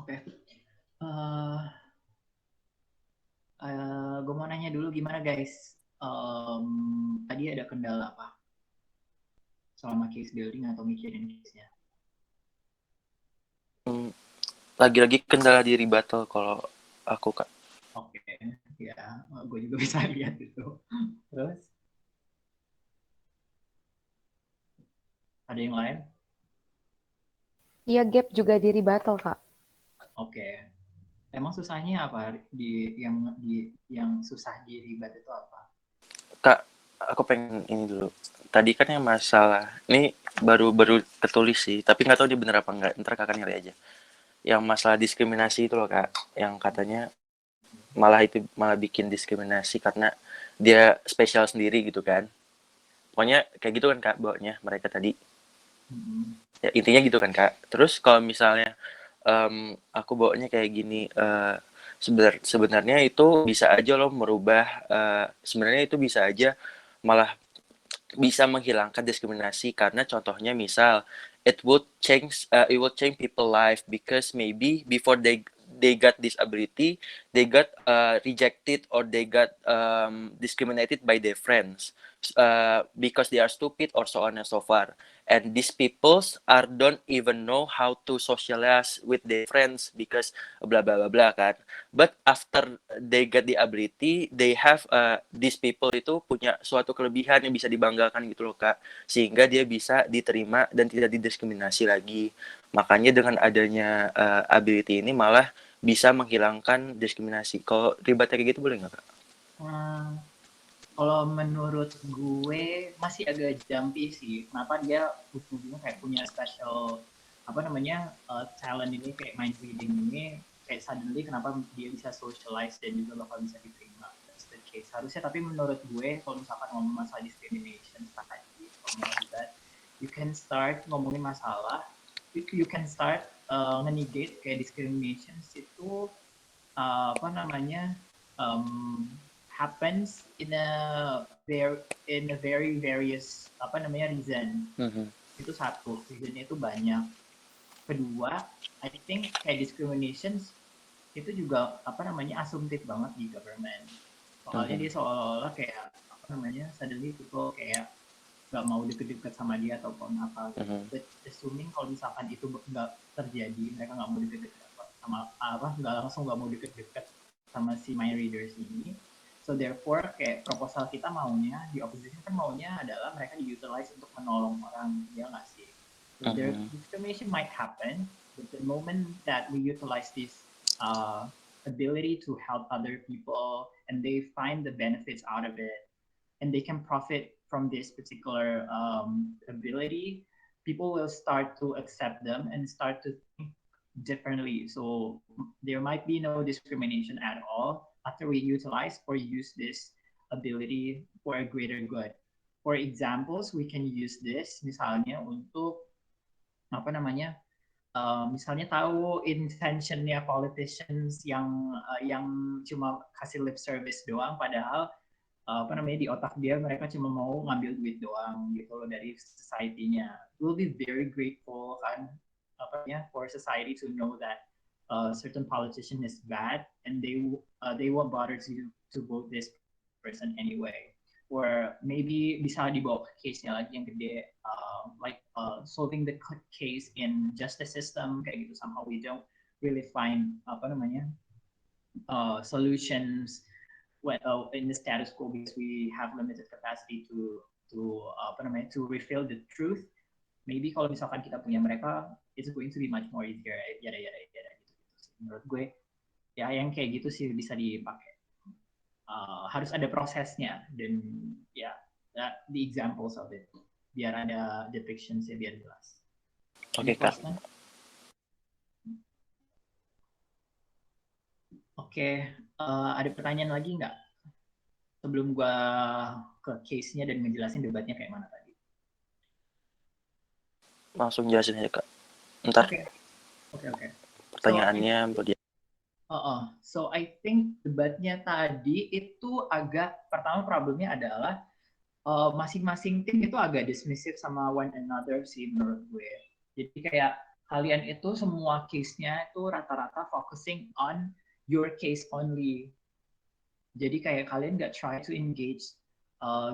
Oke. Eh, gue mau nanya dulu gimana guys? Tadi ada kendala apa selama case building atau mikirin case-nya? Hmm, lagi-lagi kendala di rebuttal kalau aku Kak. Oke, ya, gue juga bisa lihat itu. Terus ada yang lain? Iya, gap juga diri battle, Kak. Oke. Emang susahnya apa di yang susah di ribat itu apa? Kak, aku pengen ini dulu. Tadi kan yang masalah, ini baru ketulis sih, tapi nggak tahu dia bener apa nggak. Ntar kakak nyari aja. Yang masalah diskriminasi itu loh Kak, yang katanya malah bikin diskriminasi karena dia spesial sendiri gitu kan. Pokoknya kayak gitu kan Kak bawanya mereka tadi. Ya, intinya gitu kan Kak. Terus kalau misalnya aku bawanya kayak gini, sebenarnya itu bisa aja loh merubah, sebenarnya itu bisa aja malah bisa menghilangkan diskriminasi karena contohnya misal it would change people life because maybe before they got disability, they got rejected or they got discriminated by their friends because they are stupid or so on and so forth. And these peoples are don't even know how to socialize with their friends because blah blah blah blah kan. But after they get the ability, they have these people itu punya suatu kelebihan yang bisa dibanggakan gitu loh Kak, sehingga dia bisa diterima dan tidak didiskriminasi lagi. Makanya dengan adanya ability ini malah bisa menghilangkan diskriminasi. Kalau ribetnya kayak gitu boleh nggak Kak? Hmm, Kalau menurut gue masih agak jumpy sih. Kenapa dia ujung-ujungnya kayak punya special apa namanya talent ini kayak mind reading ini kayak suddenly kenapa dia bisa socialize dan juga bakal bisa diterima. That's the case. Harusnya tapi menurut gue kalau misalkan ngomong masalah discrimination tadi, kalau that you can start ngomongin masalah, you can start nge-negate kayak discrimination itu apa namanya happens in a very various apa namanya reason. Itu satu, reasonnya itu banyak. Kedua, I think kayak discrimination itu juga apa namanya asumtif banget di government. Soalnya dia seolah-olah kayak apa namanya suddenly people kayak nggak mau deket-deket sama dia ataupun apa. But assuming kalau misalkan itu nggak terjadi, mereka nggak mau deket-deket sama apa, nggak mau deket-deket sama si mind readers ini. So therefore kayak proposal kita maunya di opposition kan maunya adalah mereka diutilize untuk menolong orang, ya nggak sih? The discrimination might happen, but the moment that we utilize this ability to help other people and they find the benefits out of it and they can profit from this particular ability, people will start to accept them and start to think differently. So there might be no discrimination at all after we utilize or use this ability for a greater good. For examples, we can use this misalnya untuk apa namanya misalnya tahu intentionnya politicians yang cuma kasih lip service doang padahal apa namanya di otak dia mereka cuma mau ngambil duit doang gitu loh dari society-nya. We'll be very grateful kan apa ya for society to know that certain politician is bad and they won't bother to vote this person anyway. Or maybe bisa dibawa ke case-nya lagi yang gede, like solving the case in justice system kayak gitu. Somehow we don't really find apa namanya solutions when in the status quo because we have limited capacity to reveal the truth. Maybe kalau misalkan kita punya mereka, it's going to be much more easier. Yada yada yada gitu. Menurut gue, ya yang kayak gitu sih bisa dipakai. Harus ada prosesnya dan ya the examples of it biar ada depictions ya biar jelas. Oke Kak. Oke, ada pertanyaan lagi nggak? Sebelum gua ke case-nya dan ngejelasin debatnya kayak mana tadi. Langsung jelasin aja Kak. Ntar Oke. pertanyaannya buat dia. So I think debatnya tadi itu agak pertama problemnya adalah masing-masing tim itu agak dismissive sama one another sih menurut gue. Jadi kayak kalian itu semua case-nya itu rata-rata focusing on your case only. Jadi kayak kalian nggak try to engage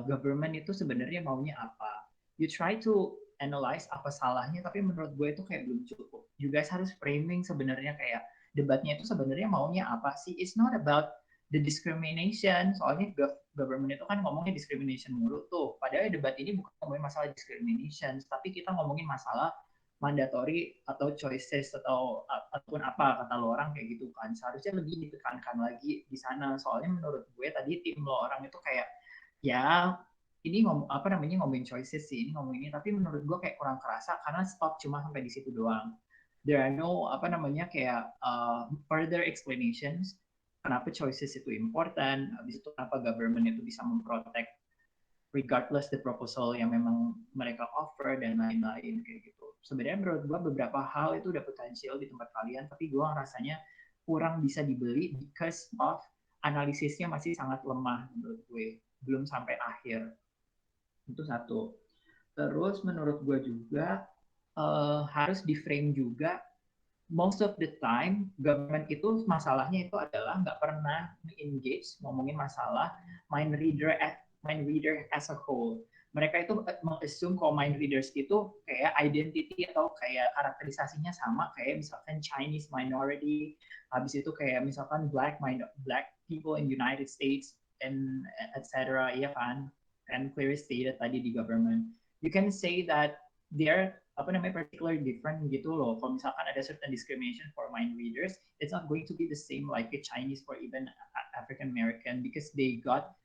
government itu sebenarnya maunya apa. You try to analyze apa salahnya, tapi menurut gue itu kayak belum cukup. You guys harus framing sebenarnya kayak debatnya itu sebenarnya maunya apa sih. It's not about the discrimination, soalnya government itu kan ngomongnya discrimination mulu tuh. Padahal debat ini bukan ngomongin masalah discrimination, tapi kita ngomongin masalah mandatory atau choices atau ataupun apa kata lo orang kayak gitu kan. Seharusnya lebih ditekankan lagi di sana. Soalnya menurut gue tadi tim lo orang itu kayak ya ini apa namanya ngomongin choices sih, ini ngomongin ini, tapi menurut gue kayak kurang kerasa karena stop cuma sampai di situ doang. There are no apa namanya kayak further explanations kenapa choices itu important, habis itu kenapa government itu bisa memprotect regardless the proposal yang memang mereka offer dan lain-lain kayak gitu. Sebenarnya menurut gue beberapa hal itu udah potensial di tempat kalian, tapi gue rasanya kurang bisa dibeli because of analisisnya masih sangat lemah menurut gue, belum sampai akhir. Itu satu. Terus menurut gue juga harus di frame juga most of the time government itu masalahnya itu adalah nggak pernah engage ngomongin masalah mind reader as a whole. Mereka itu mengassume kalau mind readers itu kayak identity atau kayak karakterisasinya sama kayak misalkan Chinese minority, habis itu kayak misalkan black people in United States and etc. Ya kan, and clearly stated tadi di government. You can say that they're apa namanya particularly different gitu loh. Kalau misalkan ada certain discrimination for mind readers, it's not going to be the same like a Chinese or even African American because they got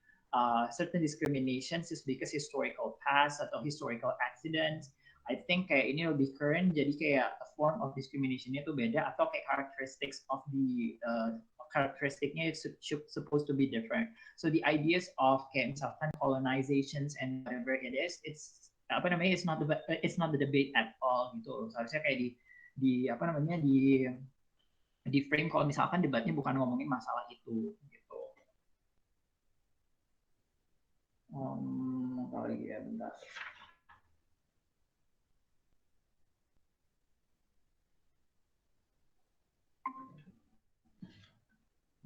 certain discriminations just because historical past atau historical accidents. I think kayak ini lebih current, jadi kayak a form of discriminationnya itu beda atau kayak characteristics of the characteristicnya it's supposed to be different. So the ideas of kayak misalkan colonizations and whatever it is, it's apa namanya it's not the debate at all gitu. Seharusnya kayak di apa namanya di frame kalau misalkan debatnya bukan ngomongin masalah itu gitu. Apa lagi ya bentar.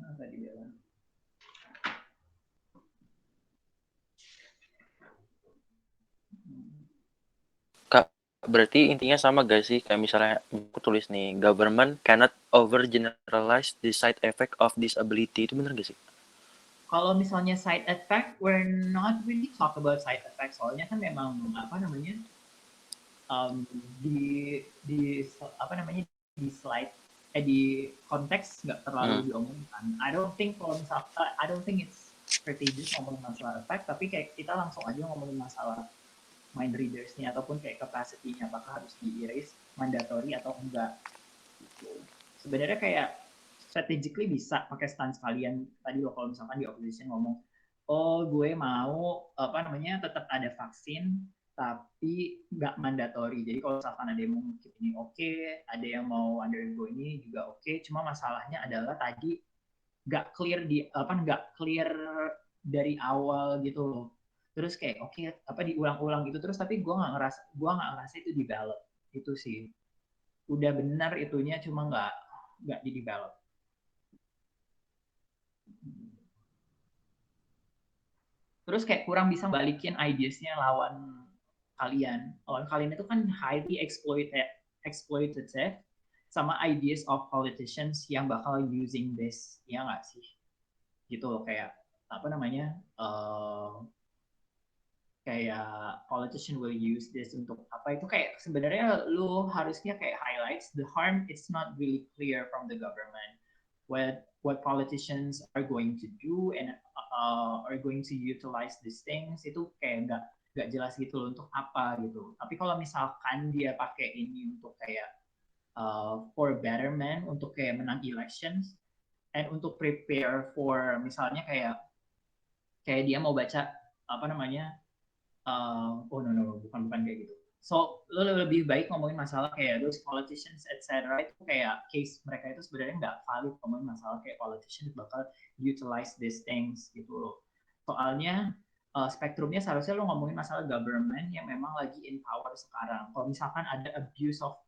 Nah, tadi bilang. Kak, berarti intinya sama gak sih? Kayak misalnya aku tulis nih, government cannot overgeneralize the side effect of disability. Itu bener gak sih? Kalau misalnya side effect, we're not really talk about side effect. Soalnya kan memang apa namanya di apa namanya di slide di konteks nggak terlalu diomongkan. I don't think it's strategic ngomongin masalah effect, tapi kayak kita langsung aja ngomongin masalah mind readers-nya ataupun kayak capacity-nya apakah harus di-erase mandatory atau enggak gitu. Sebenarnya kayak strategically bisa pakai stance kalian tadi loh, kalau misalkan di opposition ngomong oh gue mau apa namanya tetap ada vaksin tapi nggak mandatory. Jadi kalau misalkan ada yang mau ngikut ini oke, ada yang mau undergo ini juga oke. Cuma masalahnya adalah tadi nggak clear dari awal gitu loh. Terus kayak oke apa diulang-ulang gitu terus tapi gue nggak ngerasa itu develop itu sih. Udah benar itunya cuma nggak di develop. Terus kayak kurang bisa balikin ideas-nya lawan kalian. Lawan kalian itu kan highly exploitative sama ideas of politicians yang bakal using this, ya nggak sih? Gitu loh kayak apa namanya? Kayak politician will use this untuk apa itu kayak sebenarnya lu harusnya kayak highlights the harm it's not really clear from the government what politicians are going to do and are going to utilize these things itu kayak nggak jelas gitu loh untuk apa gitu. Tapi kalau misalkan dia pakai ini untuk kayak for betterment untuk kayak menang elections and untuk prepare for misalnya kayak dia mau baca apa namanya oh no bukan kayak gitu. So lo lebih baik ngomongin masalah kayak those politicians etc. Itu kayak case mereka itu sebenarnya nggak valid ngomongin masalah kayak politicians bakal utilize these things gitu loh. Soalnya spektrumnya seharusnya lo ngomongin masalah government yang memang lagi in power sekarang. Kalau misalkan ada abuse of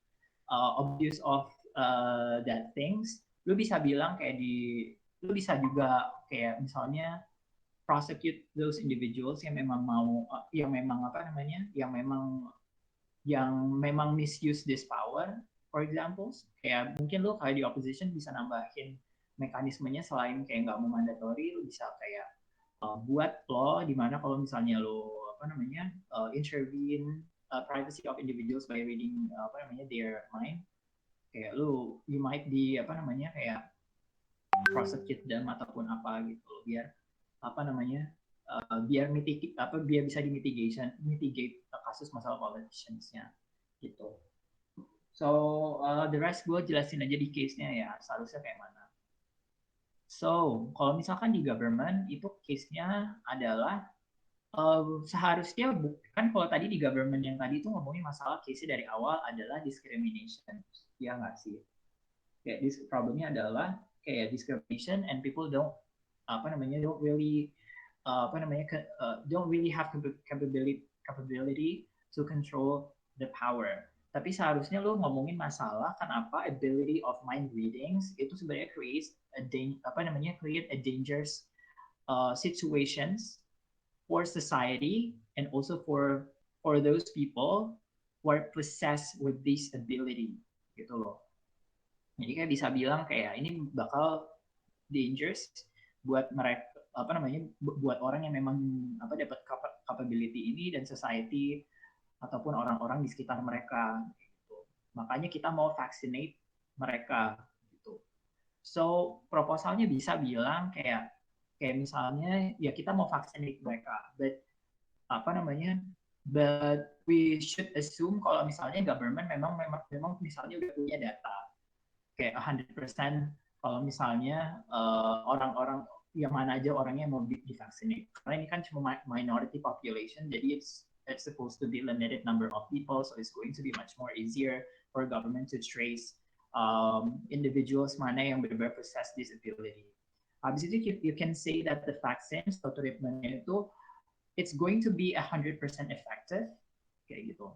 abuse of that things, lu bisa bilang kayak lu bisa juga kayak misalnya prosecute those individuals yang memang mau, yang memang apa namanya, yang memang misuse this power, for example, kayak mungkin lo kayak di opposition bisa nambahin mekanismenya selain kayak nggak mau mandatory, lo bisa kayak buat law di mana kalau misalnya lo apa namanya intervene privacy of individuals by reading apa namanya their mind, kayak lo you might be apa namanya kayak prosecute them ataupun apa gitu loh, biar apa namanya biar biar bisa mitigate kasus masalah politicians-nya gitu. So the rest gue jelasin aja di case-nya ya, seharusnya kayak mana. So kalau misalkan di government itu case-nya adalah seharusnya kan kalau tadi di government yang tadi itu ngomongin masalah case-nya dari awal adalah discrimination, ya nggak sih? Kayak problemnya adalah kayak discrimination and people don't really don't really have capability to control the power. Tapi seharusnya lo ngomongin masalah kenapa ability of mind readings itu sebenarnya create a dangerous situations for society and also for those people who are possessed with this ability gitu loh. Jadi kayak bisa bilang kayak ini bakal dangerous buat mereka buat orang yang memang dapat capability ini dan society ataupun orang-orang di sekitar mereka gitu. Makanya kita mau vaccinate mereka gitu. So proposalnya bisa bilang kayak misalnya ya kita mau vaccinate mereka, but but we should assume kalau misalnya government memang misalnya udah punya data kayak 100% kalau misalnya orang-orang yang mana aja orangnya mau divaksinate. Karena ini kan cuma minority population, jadi it's supposed to be limited number of people, so it's going to be much more easier for government to trace individuals mana yang benar-benar possess disability. Habis itu you can say that the vaccines atau treatmentnya itu it's going to be 100% effective kayak gitu.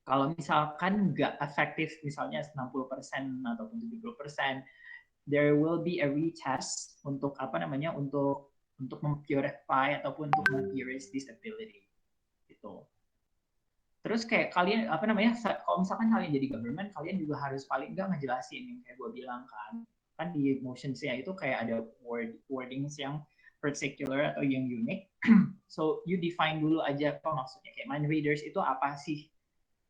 Kalau misalkan nggak efektif, misalnya 60% ataupun 70%, there will be a retest untuk untuk mempurify ataupun untuk memperbaiki disability gitu. Terus kayak kalian kalau misalkan kalian jadi government, kalian juga harus paling nggak ngejelasin yang kayak gue bilang kan di motions-nya itu kayak ada wordings yang particular atau yang unik. So you define dulu aja apa maksudnya, kayak mind readers itu apa sih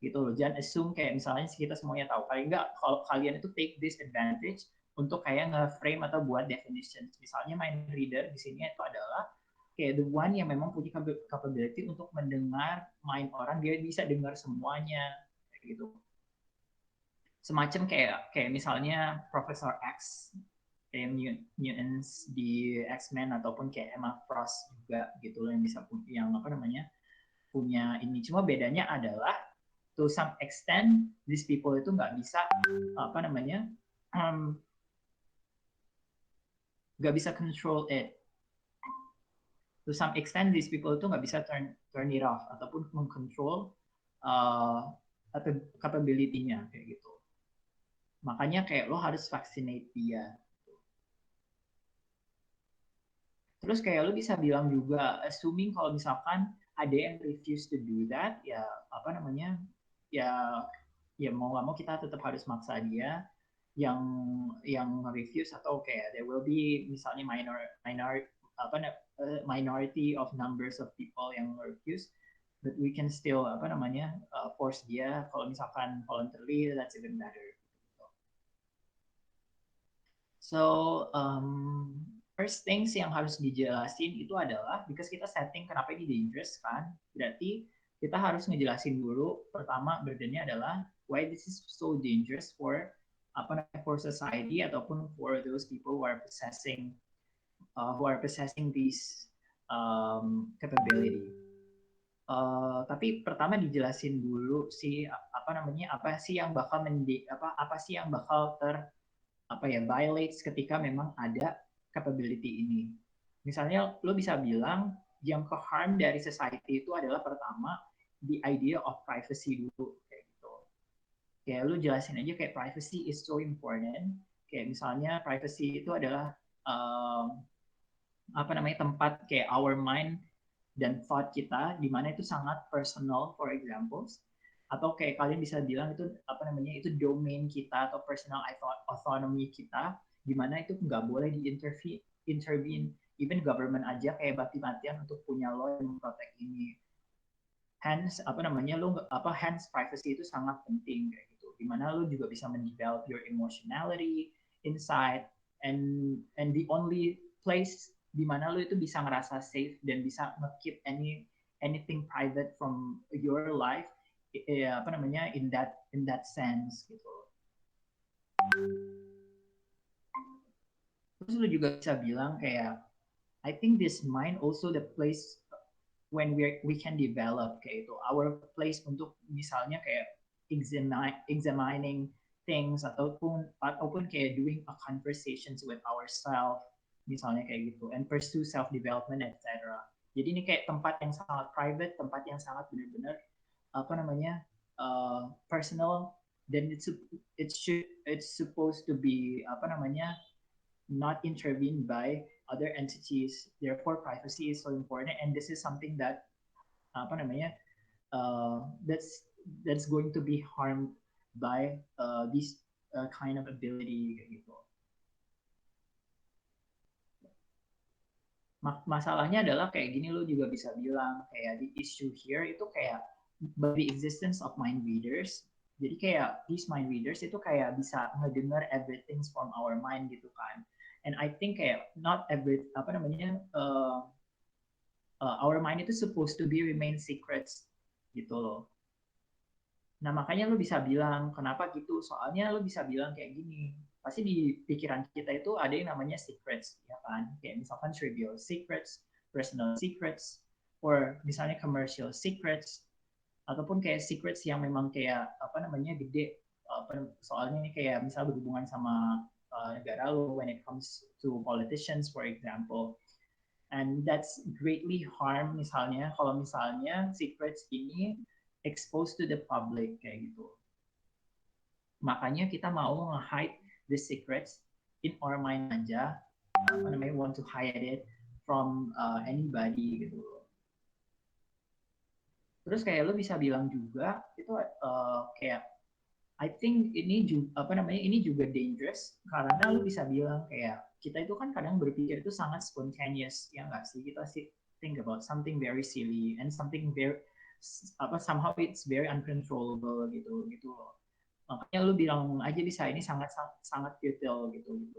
gitu loh. Jangan assume kayak misalnya kita semuanya tahu. Paling nggak kalau kalian itu take this advantage untuk kayak nge-frame atau buat definition. Misalnya mind reader di sini itu adalah kayak the one yang memang punya capability untuk mendengar mind orang, dia bisa dengar semuanya kayak gitu. Semacam kayak misalnya Profesor X kayak mutants di X-Men ataupun kayak Emma Frost juga gitu loh, yang bisa punya ini. Cuma bedanya adalah to some extent these people itu nggak bisa nggak bisa control it. To some extent these people itu nggak bisa turn it off ataupun mengcontrol capability-nya kayak gitu. Makanya kayak lo harus vaccinate dia. Terus kayak lo bisa bilang juga, assuming kalau misalkan ada yang refuse to do that, ya ya mau nggak mau kita tetap harus maksa dia yang refuse, atau kayak there will be misalnya minority of numbers of people yang refuse, but we can still force dia kalau misalkan voluntarily, that's even better. So first things yang harus dijelasin itu adalah, because kita setting kenapa ini dangerous kan, berarti kita harus ngejelasin dulu pertama burdennya adalah why this is so dangerous for society ataupun for those people who are possessing these capability. Tapi pertama dijelasin dulu sih apa sih yang bakal violates ketika memang ada capability ini. Misalnya lo bisa bilang yang ke harm dari society itu adalah pertama the idea of privacy dulu kayak gitu. kayak lu jelasin aja kayak privacy is so important. Kayak misalnya privacy itu adalah tempat kayak our mind dan thought kita di mana itu sangat personal, for example, atau kayak kalian bisa bilang itu itu domain kita atau personal autonomy kita di mana itu nggak boleh intervene. Even government aja kayak mati-matian untuk punya law yang memprotek ini. Hence hence privacy itu sangat penting kayak gitu. Di mana lu juga bisa mendevelop your emotionality, insight, and the only place di mana lu itu bisa ngerasa safe dan bisa nge-keep anything private from your life in that sense gitu. Terus lu juga bisa bilang kayak I think this mind also the place when we can develop kayak itu our place untuk misalnya kayak examining things ataupun kayak doing a conversations with ourselves misalnya kayak gitu and pursue self development etc. Jadi ini kayak tempat yang sangat private, tempat yang sangat benar-benar personal dan it's supposed to be not intervened by other entities. Therefore, privacy is so important, and this is something that that's going to be harmed by this kind of ability gitu. Masalahnya adalah kayak gini, lo juga bisa bilang kayak the issue here itu kayak by the existence of mind readers. Jadi kayak these mind readers itu kayak bisa ngedengar everything from our mind gitu kan. And I think kayak not every our mind itu supposed to be remain secrets gitu loh. Nah makanya lo bisa bilang kenapa gitu, soalnya lo bisa bilang kayak gini, pasti di pikiran kita itu ada yang namanya secrets ya kan, kayak misalkan trivial secrets, personal secrets, or misalnya commercial secrets, ataupun kayak secrets yang memang kayak gede, soalnya ini kayak misal berhubungan sama negara lo when it comes to politicians for example, and that's greatly harm misalnya kalau misalnya secrets ini exposed to the public kayak gitu. Makanya kita mau nge-hide the secrets in our mind aja, want to hide it from anybody gitu. Terus kayak lo bisa bilang juga itu kayak I think ini juga dangerous karena lu bisa bilang kayak kita itu kan kadang berpikir itu sangat spontaneous ya nggak sih, kita sih think about something very silly and something very somehow it's very uncontrollable gitu loh. Makanya lu bilang aja bisa ini sangat futile gitu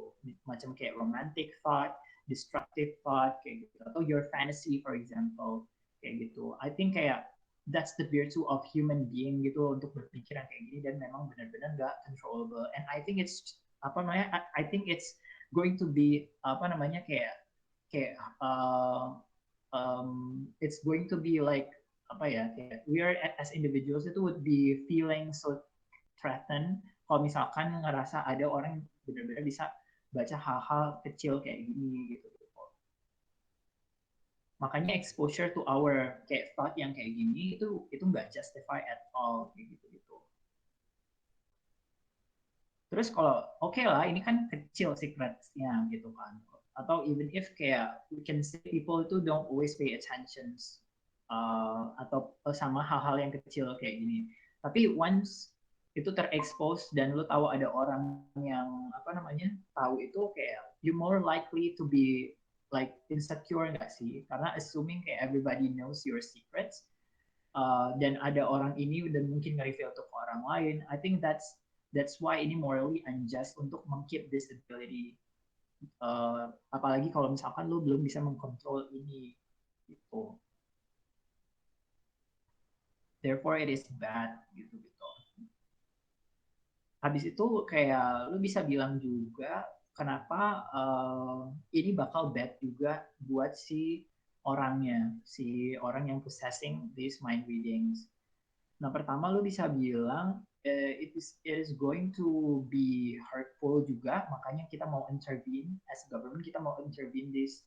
macam kayak romantic thought, destructive thought kayak gitu, atau your fantasy for example kayak gitu. I think kayak that's the virtue of human being gitu untuk berpikiran kayak gini dan memang benar-benar nggak controllable. And I think it's I think it's going to be kayak it's going to be like kayak we are as individuals itu would be feeling so threatened kalau misalkan ngerasa ada orang yang benar-benar bisa baca hal-hal kecil kayak gini gitu. Makanya exposure to our kayak thought yang kayak gini itu nggak justify at all gitu. Terus kalau oke lah ini kan kecil secretsnya gitu kan, atau even if kayak we can say people itu don't always pay attention atau sama hal-hal yang kecil kayak gini. Tapi once itu terekspos dan lu tahu ada orang yang tahu itu, kayak you more likely to be like insecure nggak sih? Karena assuming kayak everybody knows your secrets, dan ada orang ini dan mungkin nge-reveal ke orang lain, I think that's why ini morally unjust untuk meng-keep this ability. Apalagi kalau misalkan lu belum bisa mengkontrol ini gitu. Therefore it is bad gitu. Habis itu kayak lu bisa bilang juga kenapa ini bakal bad juga buat si orang yang possessing these mind readings. Nah pertama lu bisa bilang it is going to be hurtful juga, makanya kita mau intervene as a government, kita mau intervene these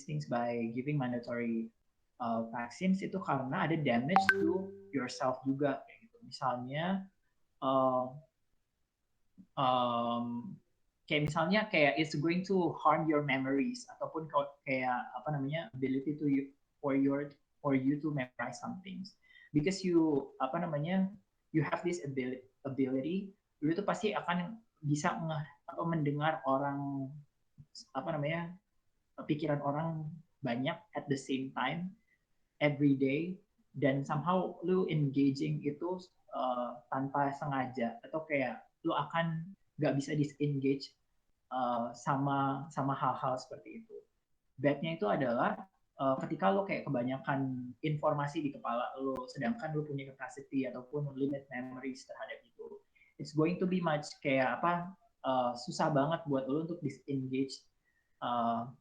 things by giving mandatory vaccines itu karena ada damage to yourself juga kayak gitu. Misalnya uh, kayak misalnya kayak it's going to harm your memories ataupun kayak apa namanya ability to you for you to memorize some things because you apa namanya you have this ability lu tuh pasti akan bisa mendengar orang apa namanya pikiran orang banyak at the same time every day dan somehow lu engaging itu tanpa sengaja atau kayak lu akan nggak bisa disengage sama hal-hal seperti itu. Badnya itu adalah ketika lo kayak kebanyakan informasi di kepala lo, sedangkan lo punya capacity ataupun limit memories terhadap itu, it's going to be much kayak apa susah banget buat lo untuk disengage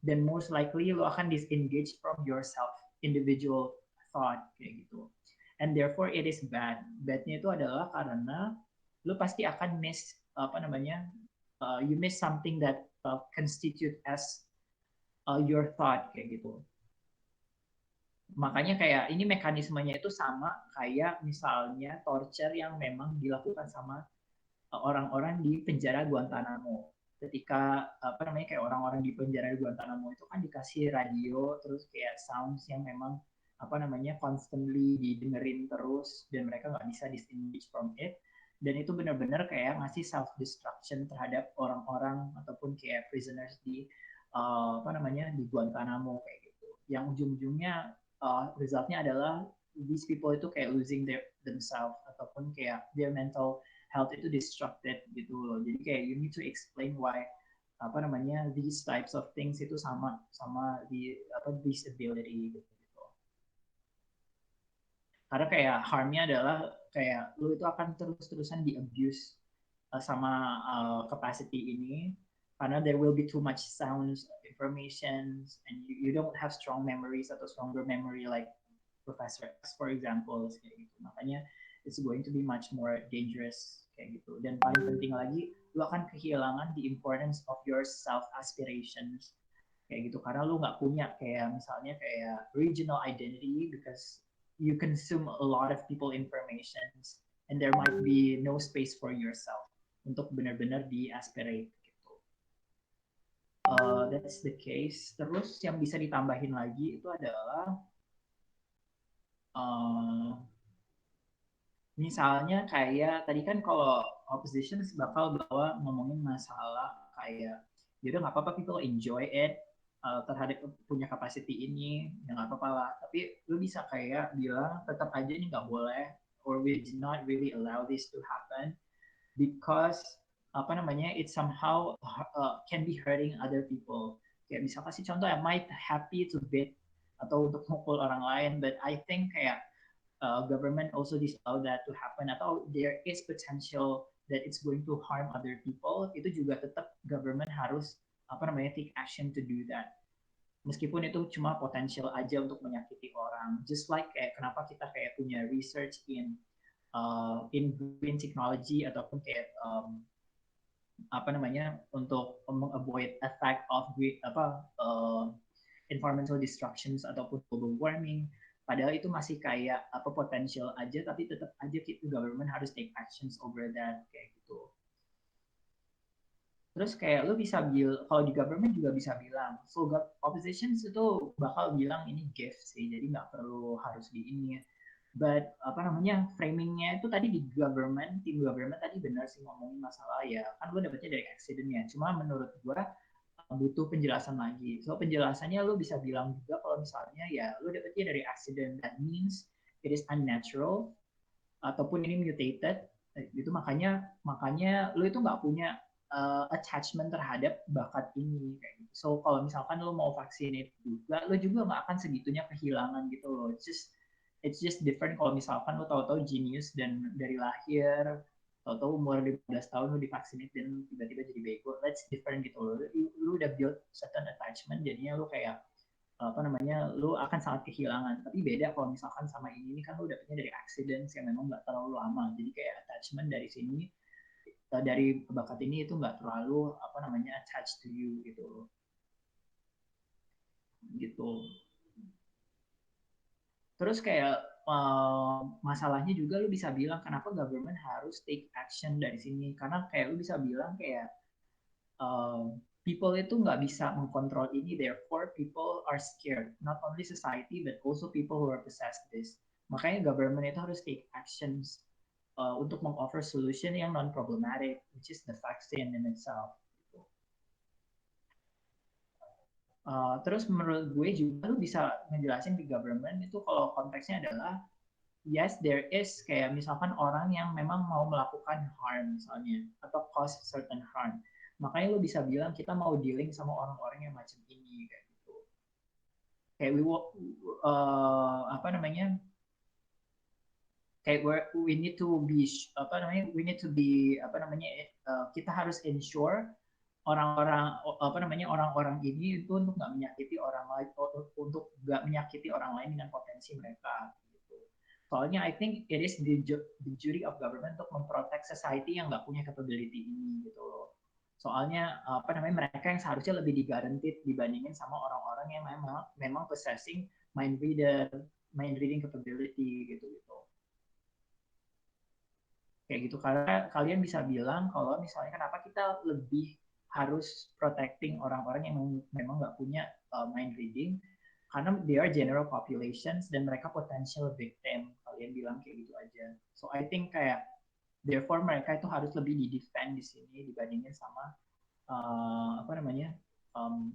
dan most likely lo akan disengage from yourself, individual thought kayak gitu. And therefore it is bad. Badnya itu adalah karena lo pasti akan miss apa namanya you miss something that constitute as your thought kayak gitu. Makanya kayak ini mekanismenya itu sama kayak misalnya torture yang memang dilakukan sama orang-orang di penjara Guantanamo. Ketika apa namanya kayak orang-orang di penjara Guantanamo itu kan dikasih radio terus kayak sounds yang memang apa namanya constantly didengerin terus dan mereka nggak bisa distinguish from it dan itu benar-benar kayak ngasih self destruction terhadap orang-orang ataupun kayak prisoners di apa namanya di Guantanamo kayak gitu yang ujung-ujungnya resultnya adalah these people itu kayak losing themselves ataupun kayak their mental health itu disrupted gitu loh. Jadi kayak you need to explain why apa namanya these types of things itu sama di apa disability gitu. Karena kayak harmnya adalah kayak lu itu akan terus-terusan di abuse sama capacity ini karena there will be too much sounds, information, and you don't have strong memories atau stronger memory like Professor X, for example, kayak gitu. Makanya it's going to be much more dangerous kayak gitu. Dan paling penting lagi, lu akan kehilangan the importance of your self aspirations kayak gitu karena lu nggak punya kayak misalnya kayak regional identity because you consume a lot of people informations and there might be no space for yourself untuk benar-benar di aspirate gitu. That's the case. Terus yang bisa ditambahin lagi itu adalah misalnya kayak tadi kan kalau opposition bakal bawa ngomongin masalah kayak yaudah nggak apa-apa people enjoy it terhadap punya capacity ini ya nggak apa-apa lah tapi lu bisa kayak bilang tetap aja ini nggak boleh or we did not really allow this to happen because apa namanya it somehow can be hurting other people kayak bisa kasih contoh ya might happy to beat atau untuk mukul orang lain but I think kayak government also disallow that to happen atau there is potential that it's going to harm other people itu juga tetap government harus apa namanya take action to do that meskipun itu cuma potensial aja untuk menyakiti orang just like kayak kenapa kita kayak punya research in green technology ataupun kayak apa namanya untuk mengavoid effect of environmental destructions ataupun global warming padahal itu masih kayak apa potensial aja tapi tetap aja gitu government harus take actions over that kayak gitu terus kayak lu bisa bilang kalau di government juga bisa bilang so oppositions itu bakal bilang ini gift sih jadi nggak perlu harus di ini but apa namanya framingnya itu tadi di government tim government tadi benar sih ngomongin masalah ya kan lu dapetnya dari accidentnya cuma menurut gua butuh penjelasan lagi. So penjelasannya lu bisa bilang juga kalau misalnya ya lu dapetnya dari accident that means it is unnatural ataupun ini mutated itu makanya lu itu nggak punya attachment terhadap bakat ini kayak gitu. So kalau misalkan lu mau vaksinate juga lu juga nggak akan segitunya kehilangan gitu loh. It's just different kalau misalkan lu tahu-tahu genius dan dari lahir tahu-tahu umur 15 tahun lu divaksinate dan tiba-tiba jadi bego that's different gitu loh lu udah build certain attachment jadinya lu kayak apa namanya lu akan sangat kehilangan tapi beda kalau misalkan sama ini kan lu dapetnya dari accidents yang memang nggak terlalu lama jadi kayak attachment dari sini dari bakat ini itu nggak terlalu apa namanya attached to you gitu gitu terus kayak masalahnya juga lu bisa bilang kenapa government harus take action dari sini, karena kayak lu bisa bilang kayak people itu nggak bisa mengkontrol ini, therefore people are scared, not only society but also people who are possessed this. Makanya government itu harus take actions untuk mengoffer solution yang non problematic, which is the vaccine in itself. Terus menurut gue juga lu bisa ngejelasin di government itu kalau konteksnya adalah yes there is kayak misalkan orang yang memang mau melakukan harm misalnya atau cause certain harm, makanya lu bisa bilang kita mau dealing sama orang-orang yang macam ini kayak gitu. Kayak apa namanya? Kayak we need to be kita harus ensure orang-orang ini itu untuk nggak menyakiti orang lain, untuk nggak menyakiti orang lain dengan potensi mereka. Soalnya I think it is the duty of government untuk memprotect society yang nggak punya capability ini gitu loh. Soalnya mereka yang seharusnya lebih di-guaranteed dibandingin sama orang-orang yang memang possessing mind reading capability gitu. Kayak gitu, karena kalian bisa bilang kalau misalnya kenapa kita lebih harus protecting orang-orang yang memang nggak punya mind reading, karena they are general populations dan mereka potential victim, kalian bilang kayak gitu aja. So I think kayak therefore mereka itu harus lebih di-defend di sini dibandingin sama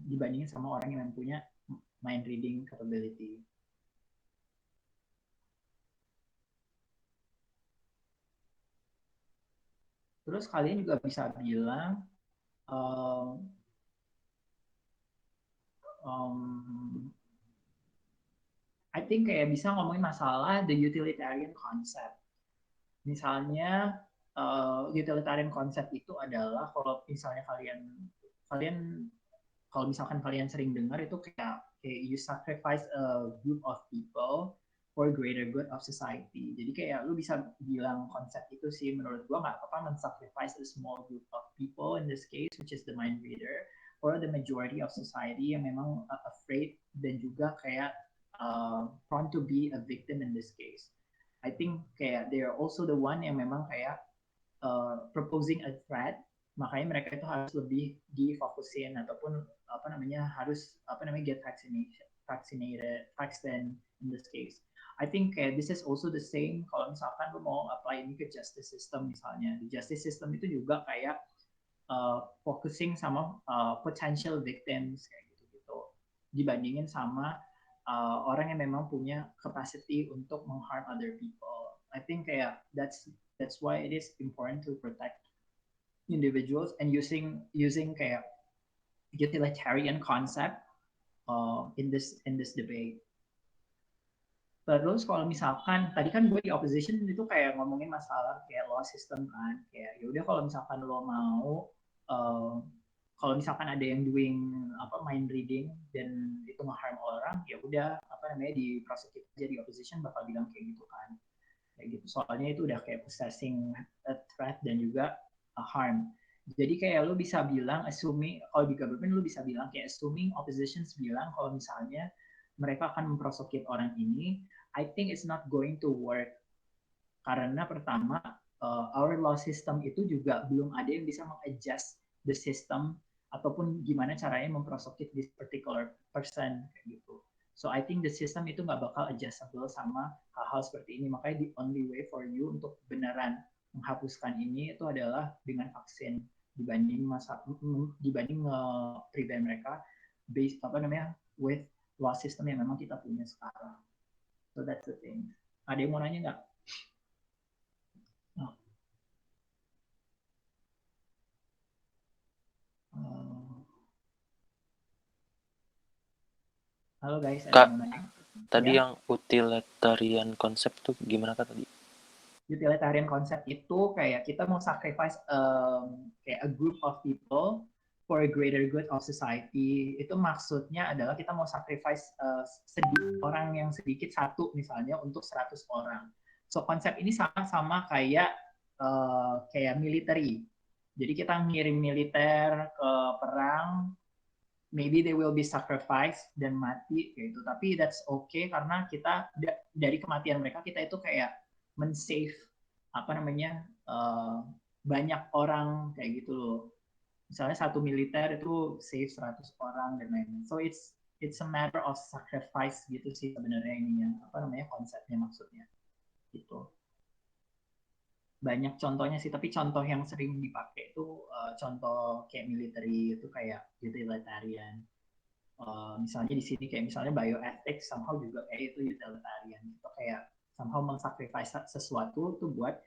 dibandingin sama orang yang punya mind reading capability. Terus kalian juga bisa bilang I think kayak bisa ngomongin masalah the utilitarian concept. Misalnya utilitarian concept itu adalah kalau misalnya kalau misalkan kalian sering dengar itu kayak you sacrifice a group of people for greater good of society. Jadi kayak lu bisa bilang konsep itu sih menurut gua nggak apa-apa men-sacrifice a small group of people in this case, which is the mind reader, for the majority of society yang memang afraid dan juga kayak prone to be a victim in this case. I think kayak they are also the one yang memang kayak proposing a threat, makanya mereka itu harus lebih difokusin ataupun harus get vaccinated in this case. I think this is also the same kalau misalkan lu mau apply ini ke justice system misalnya. Di justice system itu juga kayak focusing sama potential victims kayak gitu-gitu dibandingin sama orang yang memang punya capacity untuk mengharm other people. I think kayak that's why it is important to protect individuals and using kayak utilitarian concept in this debate. Terus kalau misalkan tadi kan gue di opposition itu kayak ngomongin masalah kayak law system kan, kayak yaudah kalau misalkan lo mau kalau misalkan ada yang doing mind reading dan itu nge-harm orang, ya udah diprosecute aja, di opposition bakal bilang kayak gitu kan. Kayak gitu. Soalnya itu udah kayak possessing a threat dan juga a harm. Jadi kayak lu bisa bilang assuming kalau di government lu bisa bilang kayak assuming oppositions bilang kalau misalnya mereka akan memprosecute orang ini, I think it's not going to work. Karena pertama our law system itu juga belum ada yang bisa mengadjust the system ataupun gimana caranya memprosecute this particular person kayak gitu. So I think the system itu nggak bakal adjustable sama hal-hal seperti ini. Makanya the only way for you untuk beneran menghapuskan ini itu adalah dengan vaksin dibanding prevent mereka based with law system yang memang kita punya sekarang. So that's the thing. Ada yang mau nanya nggak? No. Halo guys, ada yang mau nanya? Tadi yang utilitarian konsep tuh gimana Kak tadi? Utilitarian konsep itu kayak kita mau sacrifice kayak a group of people for a greater good of society. Itu maksudnya adalah kita mau sacrifice orang yang sedikit satu misalnya untuk 100 orang. So konsep ini sama kayak military. Jadi kita ngirim militer ke perang maybe they will be sacrificed dan mati gitu. Tapi that's okay karena kita dari kematian mereka kita itu kayak men-save banyak orang kayak gitu loh. Misalnya satu militer itu save 100 orang dan lain-lain. So it's a matter of sacrifice gitu sih sebenarnya ininya konsepnya maksudnya gitu. Banyak contohnya sih, tapi contoh yang sering dipakai itu contoh kayak military itu kayak utilitarian. Misalnya di sini kayak misalnya bioethics somehow juga kayak itu utilitarian. Itu kayak somehow mengsacrifice sesuatu tuh buat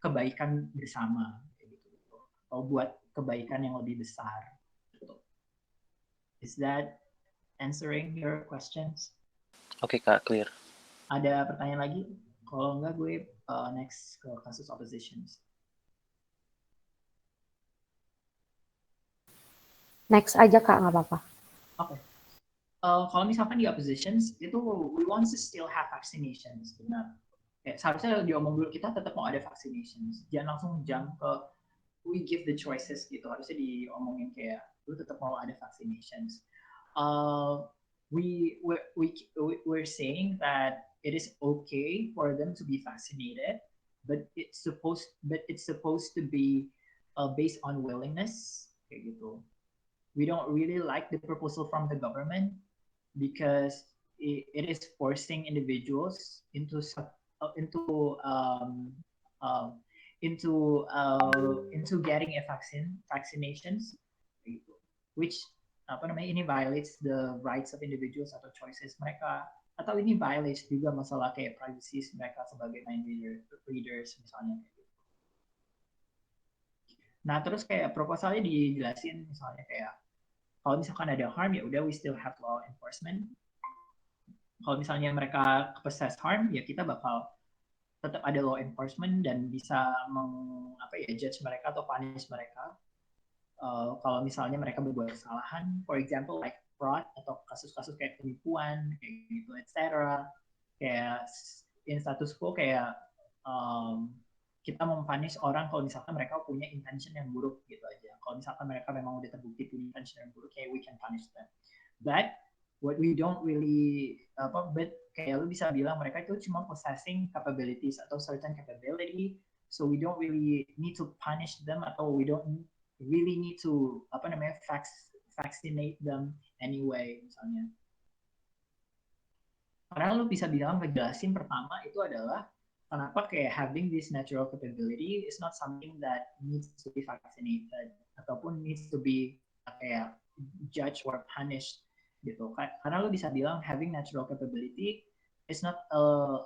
kebaikan bersama kayak gitu. Atau buat kebaikan yang lebih besar. Gitu. Is that answering your questions? Oke, Kak, clear. Ada pertanyaan lagi? Kalau enggak gue next ke kasus oppositions. Next aja Kak, nggak apa-apa. Oke. Kalau misalkan di oppositions itu we want to still have vaccinations, benar. Seharusnya diomong dulu kita tetap mau ada vaccinations. Jangan langsung jump ke we give the choices gitu. Harusnya diomongin kayak lu tetap mau ada vaccinations. We're saying that it is okay for them to be vaccinated, but it's supposed to be based on willingness kayak gitu. We don't really like the proposal from the government because it is forcing individuals into getting vaccinations, which ini violates the rights of individuals atau choices mereka, atau ini violates juga masalah kayak privacy mereka sebagai mind readers misalnya. Nah terus kayak proposalnya dijelasin misalnya kayak kalau misalkan ada harm ya udah we still have law enforcement. Kalau misalnya mereka possess harm ya kita bakal tetap ada law enforcement dan bisa judge mereka atau punish mereka. Kalau misalnya mereka berbuat kesalahan, for example like fraud atau kasus-kasus kayak penipuan kayak gitu, etc. Kayak in status quo kayak kita mempunish orang kalau misalkan mereka punya intention yang buruk gitu aja. Kalau misalkan mereka memang udah terbukti punya intention yang buruk, kayak we can punish them. But what we don't really but kayak lu bisa bilang mereka itu cuma possessing capabilities atau certain capability, so we don't really need to punish them atau we don't really need to vaccinate them anyway misalnya. Karena lu bisa bilang ngejelasin pertama itu adalah kenapa kayak having this natural capability is not something that needs to be vaccinated ataupun needs to be kayak judged or punished gitu. Karena lu bisa bilang having natural capability is not a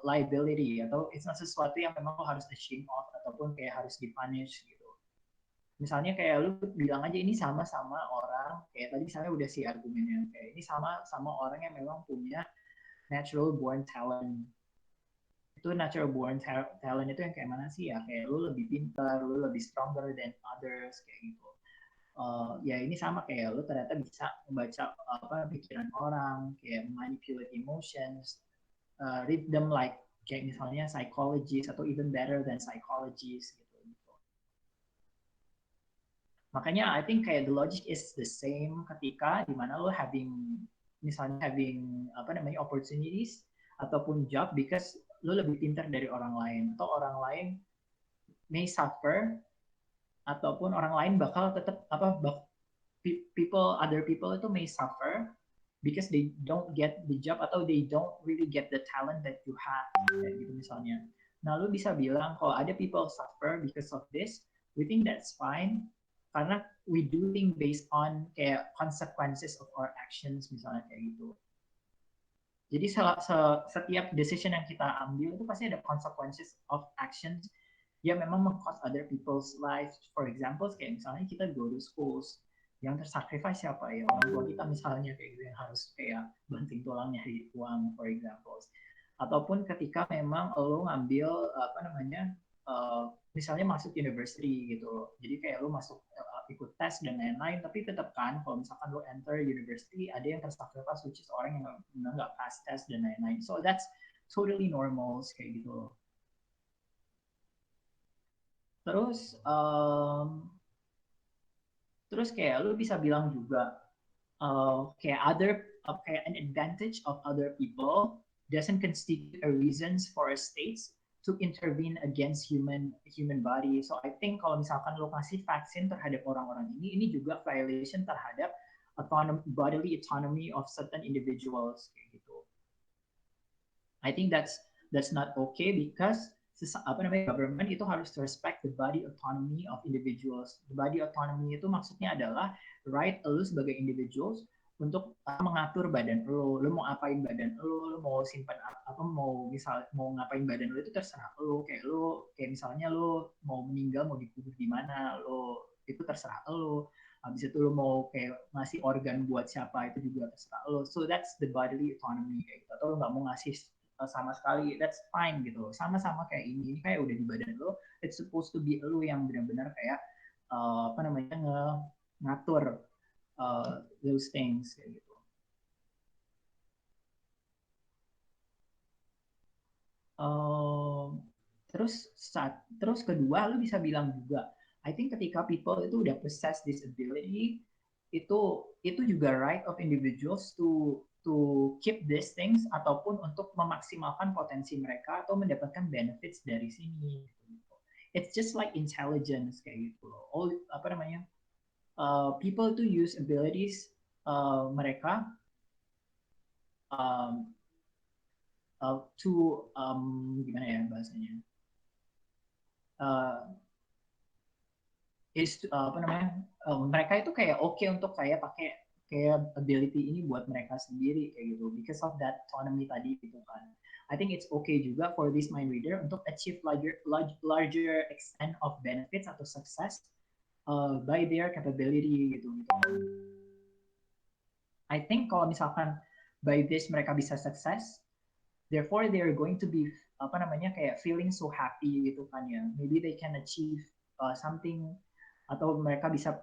liability atau it's not sesuatu yang memang lo harus ashamed of ataupun kayak harus dipunish gitu. Misalnya kayak lu bilang aja ini sama-sama orang kayak tadi misalnya udah si argumennya kayak ini sama orang yang memang punya natural born talent. Itu natural born talent itu yang kayak mana sih ya, kayak lu lebih pintar, lu lebih stronger than others kayak gitu. Ya ini sama kayak lu ternyata bisa membaca pikiran orang, kayak manipulate emotions, read them like kayak misalnya psychologists atau even better than psychologists gitu. Makanya I think kayak the logic is the same ketika dimana lo having opportunities ataupun job because lo lebih pintar dari orang lain atau orang lain may suffer ataupun orang lain bakal tetap other people itu may suffer because they don't get the job atau they don't really get the talent that you have kayak gitu misalnya. Nah lo bisa bilang kalau ada people suffer because of this, we think that's fine karena we do think based on kayak consequences of our actions misalnya kayak gitu. Jadi setiap decision yang kita ambil itu pasti ada consequences of actions yang memang meng-cause other people's lives. For example, kayak misalnya kita go to schools, yang tersacrifice siapa ya? Orang tua kita misalnya kayak gitu yang harus kayak banting tulang nyari uang, for example. Ataupun ketika memang lo ngambil misalnya masuk university gitu. Jadi kayak lo masuk ikut tes dan lain-lain, tapi tetap kan kalau misalkan lo enter university ada yang tersacrifice which is orang yang nggak pass tes dan lain-lain. So that's totally normal kayak gitu. Terus kayak lu bisa bilang juga kayak an advantage of other people doesn't constitute a reasons for a states to intervene against human body. So I think kalau misalkan lo kasih vaksin terhadap orang-orang ini juga violation terhadap bodily autonomy of certain individuals kayak gitu. I think that's not okay because government itu harus respect the body autonomy of individuals. The body autonomy itu maksudnya adalah right lu sebagai individuals untuk mengatur badan lo mau apain badan lo mau simpan apa mau ngapain badan lo itu terserah lo kayak misalnya lo mau meninggal mau dikubur di mana lo itu terserah lo. Habis itu lo mau kayak ngasih organ buat siapa itu juga terserah lo. So that's the bodily autonomy kayak gitu. Atau lo nggak mau ngasih sama sekali, that's fine gitu. Sama-sama kayak ini kayak udah di badan lo, it's supposed to be lo yang benar-benar kayak ngatur those things kayak gitu. Terus kedua lu bisa bilang juga, I think ketika people itu udah possess this ability, itu juga right of individuals to keep these things ataupun untuk memaksimalkan potensi mereka atau mendapatkan benefits dari sini. It's just like intelligence kayak gitu loh. People to use abilities mereka to gimana ya bahasanya? Mereka itu kayak okay untuk kayak pakai kayak ability ini buat mereka sendiri kayak gitu because of that autonomy tadi gitu kan. I think it's okay juga for this mind reader untuk achieve larger extent of benefits atau success by their capability gitu. I think kalau misalkan by this mereka bisa sukses, therefore they are going to be kayak feeling so happy gitu kan ya. Maybe they can achieve something atau mereka bisa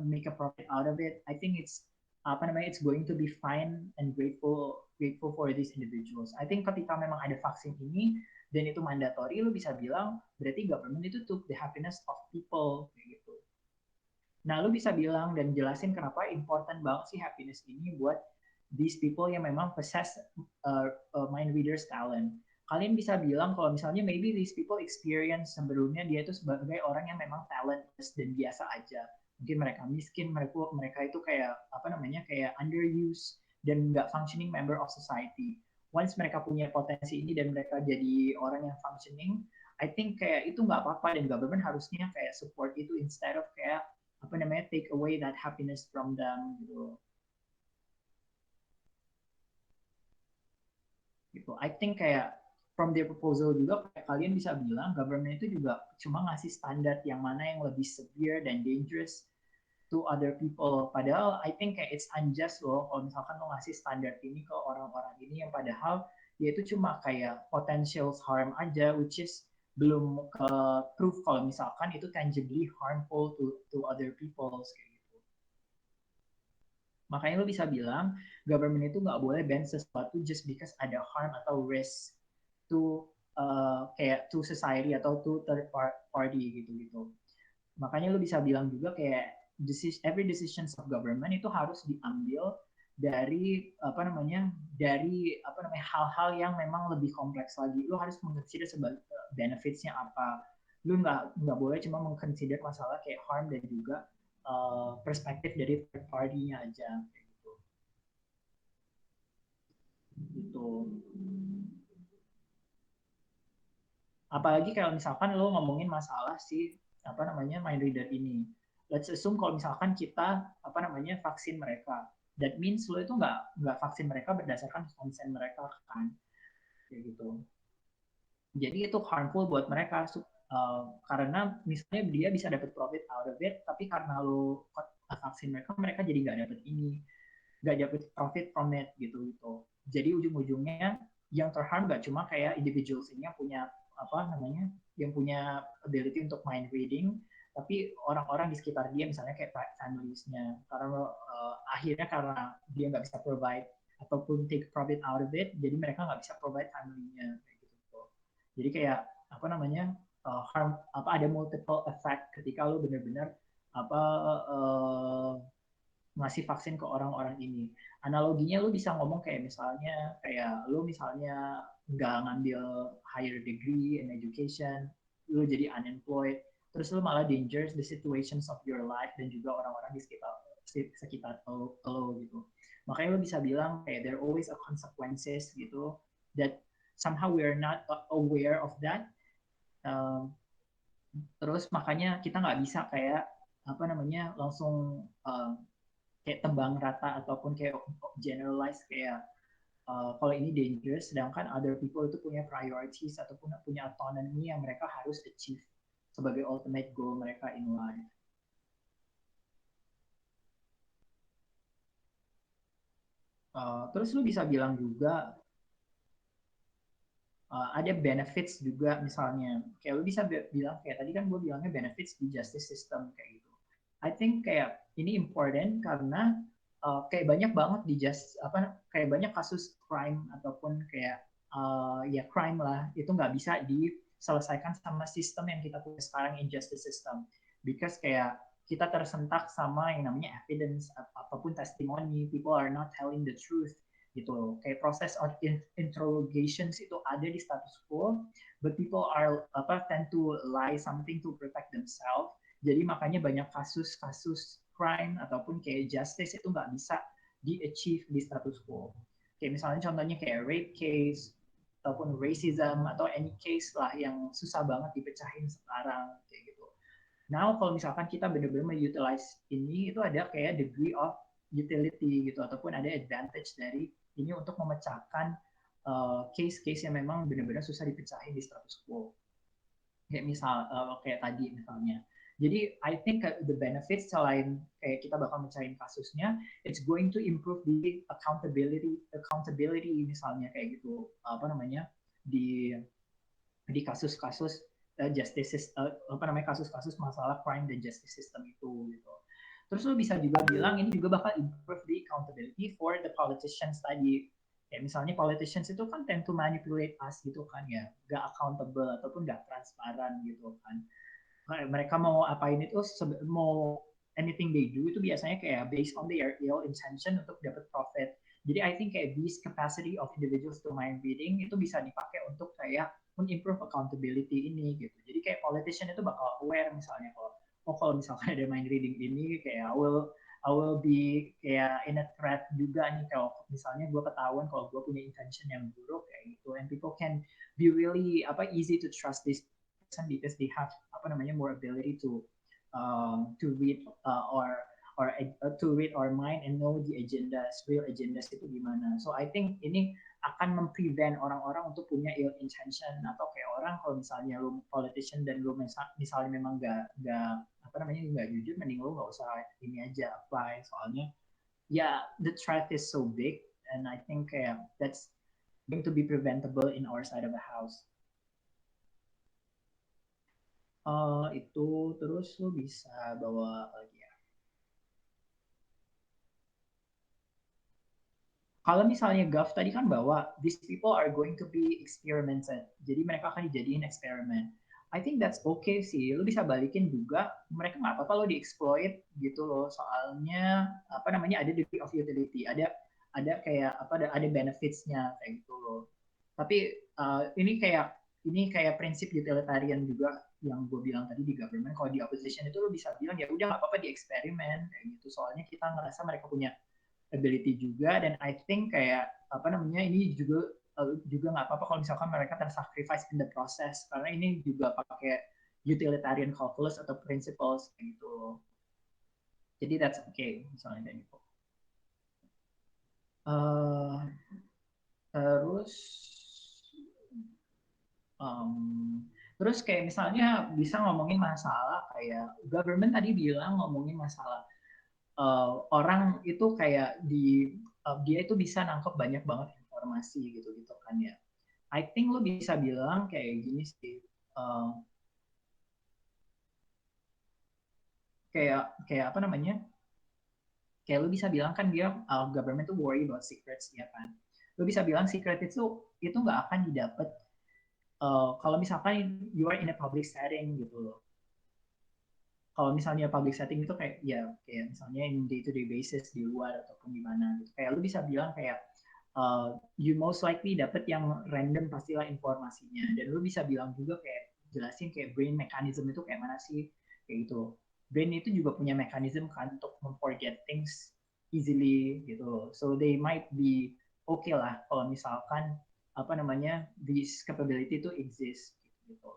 make a profit out of it. I think it's going to be fine and grateful for these individuals. I think ketika memang ada vaksin ini dan itu mandatory, lu bisa bilang berarti government itu took the happiness of people gitu. Nah, lu bisa bilang dan jelasin kenapa important banget sih happiness ini buat these people yang memang possess mind reader's talent. Kalian bisa bilang kalau misalnya maybe these people experience sebelumnya dia itu sebagai orang yang memang talentless dan biasa aja. Mungkin mereka miskin, mereka itu kayak kayak underused dan nggak functioning member of society. Once mereka punya potensi ini dan mereka jadi orang yang functioning, I think kayak itu nggak apa-apa dan government harusnya kayak support itu instead of kayak take away that happiness from them gitu. I think kayak from their proposal juga kayak kalian bisa bilang government itu juga cuma ngasih standar yang mana yang lebih severe dan dangerous to other people. Padahal I think kayak it's unjust loh kalau misalkan lo ngasih standar ini ke orang-orang ini yang padahal dia itu cuma kayak potential harm aja, which is belum ke proof kalau misalkan itu tangibly harmful to other people kayak gitu. Makanya lo bisa bilang government itu nggak boleh ban sesuatu just because ada harm atau risk to kayak to society atau to third party gitu. Makanya lo bisa bilang juga kayak every decisions of government itu harus diambil dari hal-hal yang memang lebih kompleks lagi. Lo harus mengonsider sebagai benefitsnya apa. Lo nggak boleh cuma mengconsider masalah kayak harm dan juga perspektif dari third party-nya aja gitu. Apalagi kalau misalkan lo ngomongin masalah si mind reader ini. Let's assume kalau misalkan kita vaksin mereka. That means lo itu nggak vaksin mereka berdasarkan konsen mereka kan, kayak gitu. Jadi itu harmful buat mereka karena misalnya dia bisa dapat profit out of it, tapi karena lo vaksin mereka jadi nggak dapat nggak dapat profit from it gitu. Jadi ujung-ujungnya yang terharm nggak cuma kayak individuals ini yang punya yang punya ability untuk mind reading, tapi orang-orang di sekitar dia misalnya kayak families-nya karena akhirnya karena dia nggak bisa provide ataupun take profit out of it, jadi mereka nggak bisa provide family-nya kayak gitu. Jadi kayak harm ada multiple effect ketika lo benar-benar ngasih vaksin ke orang-orang ini. Analoginya lu bisa ngomong kayak misalnya lu misalnya nggak ngambil higher degree in education, lu jadi unemployed, terus lu malah dangers the situations of your life dan juga orang-orang di sekitar lo gitu. Makanya lu bisa bilang kayak there always a consequences gitu that somehow we are not aware of that. Terus makanya kita nggak bisa kayak langsung kayak tembang rata ataupun kayak generalize kayak kalau ini dangerous, sedangkan other people itu punya priorities ataupun punya autonomy yang mereka harus achieve sebagai ultimate goal mereka in life. Terus lu bisa bilang juga ada benefits juga, misalnya kayak lu bisa bilang kayak tadi kan gue bilangnya benefits di justice system kayak gitu. I think kayak ini important karena kayak banyak banget kayak banyak kasus crime ataupun kayak ya crime lah itu nggak bisa diselesaikan sama sistem yang kita punya sekarang, injustice system, because kayak kita tersentak sama yang namanya evidence ataupun testimoni, people are not telling the truth gitu loh. Kayak proses of interrogations itu ada di status quo, but people are tend to lie something to protect themselves. Jadi makanya banyak kasus-kasus crime ataupun kayak justice itu nggak bisa di-achieve di status quo. Kayak misalnya contohnya kayak rape case ataupun racism atau any case lah yang susah banget dipecahin sekarang kayak gitu. Now kalau misalkan kita benar-benar utilize ini, itu ada kayak degree of utility gitu ataupun ada advantage dari ini untuk memecahkan case-case yang memang benar-benar susah dipecahin di status quo. Kayak tadi misalnya. Jadi I think the benefits selain kayak kita bakal mecahin kasusnya, it's going to improve the accountability misalnya kayak gitu di kasus-kasus kasus-kasus masalah crime dan justice system itu gitu. Terus lo bisa juga bilang ini juga bakal improve the accountability for the politicians tadi. Kayak misalnya politicians itu kan tend to manipulate us gitu kan ya, gak accountable ataupun gak transparan gitu kan. Mereka mau apain itu, mau anything they do itu biasanya kayak based on their ill intention untuk dapat profit. Jadi I think kayak this capacity of individuals to mind reading itu bisa dipakai untuk kayak improve accountability ini gitu. Jadi kayak politician itu bakal aware misalnya kalau misalkan ada mind reading ini kayak I will be kayak in a threat juga nih kalau misalnya gue ketahuan kalau gue punya intention yang buruk kayak gitu, and people can be really easy to trust this person because they have more ability to read to read our mind and know the real agendas itu gimana. So I think ini akan memprevent orang-orang untuk punya ill intention, atau kayak orang kalau misalnya lu politician dan lu misalnya memang nggak jujur, mending lu nggak usah ini aja apply, soalnya the threat is so big, and I think that's going to be preventable in our side of the house. Itu terus lu bisa bawa lagi ya. Kalau misalnya Gov tadi kan bahwa these people are going to be experimented, jadi mereka akan dijadiin eksperimen. I think that's okay sih. Lu bisa balikin juga, mereka nggak apa-apa lo di-exploit gitu loh. Soalnya ada degree of utility, ada kayak ada benefits-nya kayak gitu loh. Tapi ini kayak prinsip utilitarian juga yang gue bilang tadi di government. Kalau di opposition itu lo bisa bilang ya udah nggak apa-apa di eksperimen kayak gitu. Soalnya kita ngerasa mereka punya ability juga, dan I think kayak ini juga nggak apa-apa kalau misalkan mereka tersacrifice in the process, karena ini juga pakai utilitarian calculus atau principles kayak gitu. Jadi that's okay misalnya kayak gitu. Terus kayak misalnya bisa ngomongin masalah kayak government tadi bilang ngomongin masalah orang itu kayak dia itu bisa nangkep banyak banget informasi gitu kan ya. I think lo bisa bilang kayak gini sih, kayak kayak lo bisa bilang kan dia government tuh worry about secrets ya kan. Lo bisa bilang secret itu nggak akan didapat kalau misalkan you are in a public setting gitu loh. kalau misalnya public setting itu kayak ya kayak misalnya in day to day basis di luar ataupun di mana gitu, kayak lu bisa bilang kayak you most likely dapet yang random pastilah informasinya, dan lu bisa bilang juga kayak jelasin kayak brain mechanism itu kayak mana sih kayak gitu. Brain itu juga punya mekanisme kan untuk forget things easily gitu, so they might be okay lah kalau misalkan apa namanya this capability to exist gitu.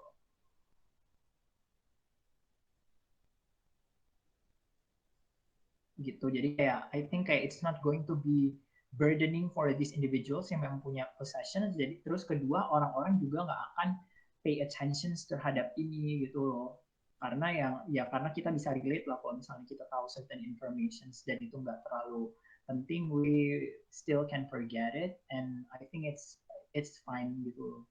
Gitu. Jadi kayak I think kayak it's not going to be burdening for these individuals yang memang punya possession. Jadi terus kedua orang-orang juga nggak akan pay attention terhadap ini gitu loh. Karena karena kita bisa relate lah kalau misalnya kita tahu certain information dan itu nggak terlalu penting, we still can forget it, and I think it's fine gitu loh.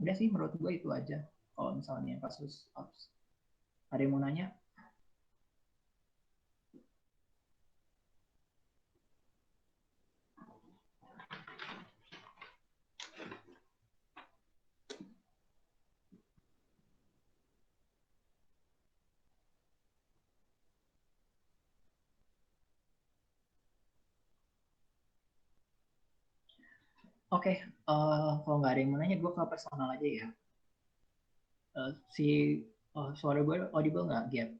Udah sih menurut gue itu aja kalau misalnya kasus apps. Ada yang mau nanya? Oke, kalau nggak ada yang mau nanya, gue ke personal aja ya. Si suara gue audible nggak, Gap?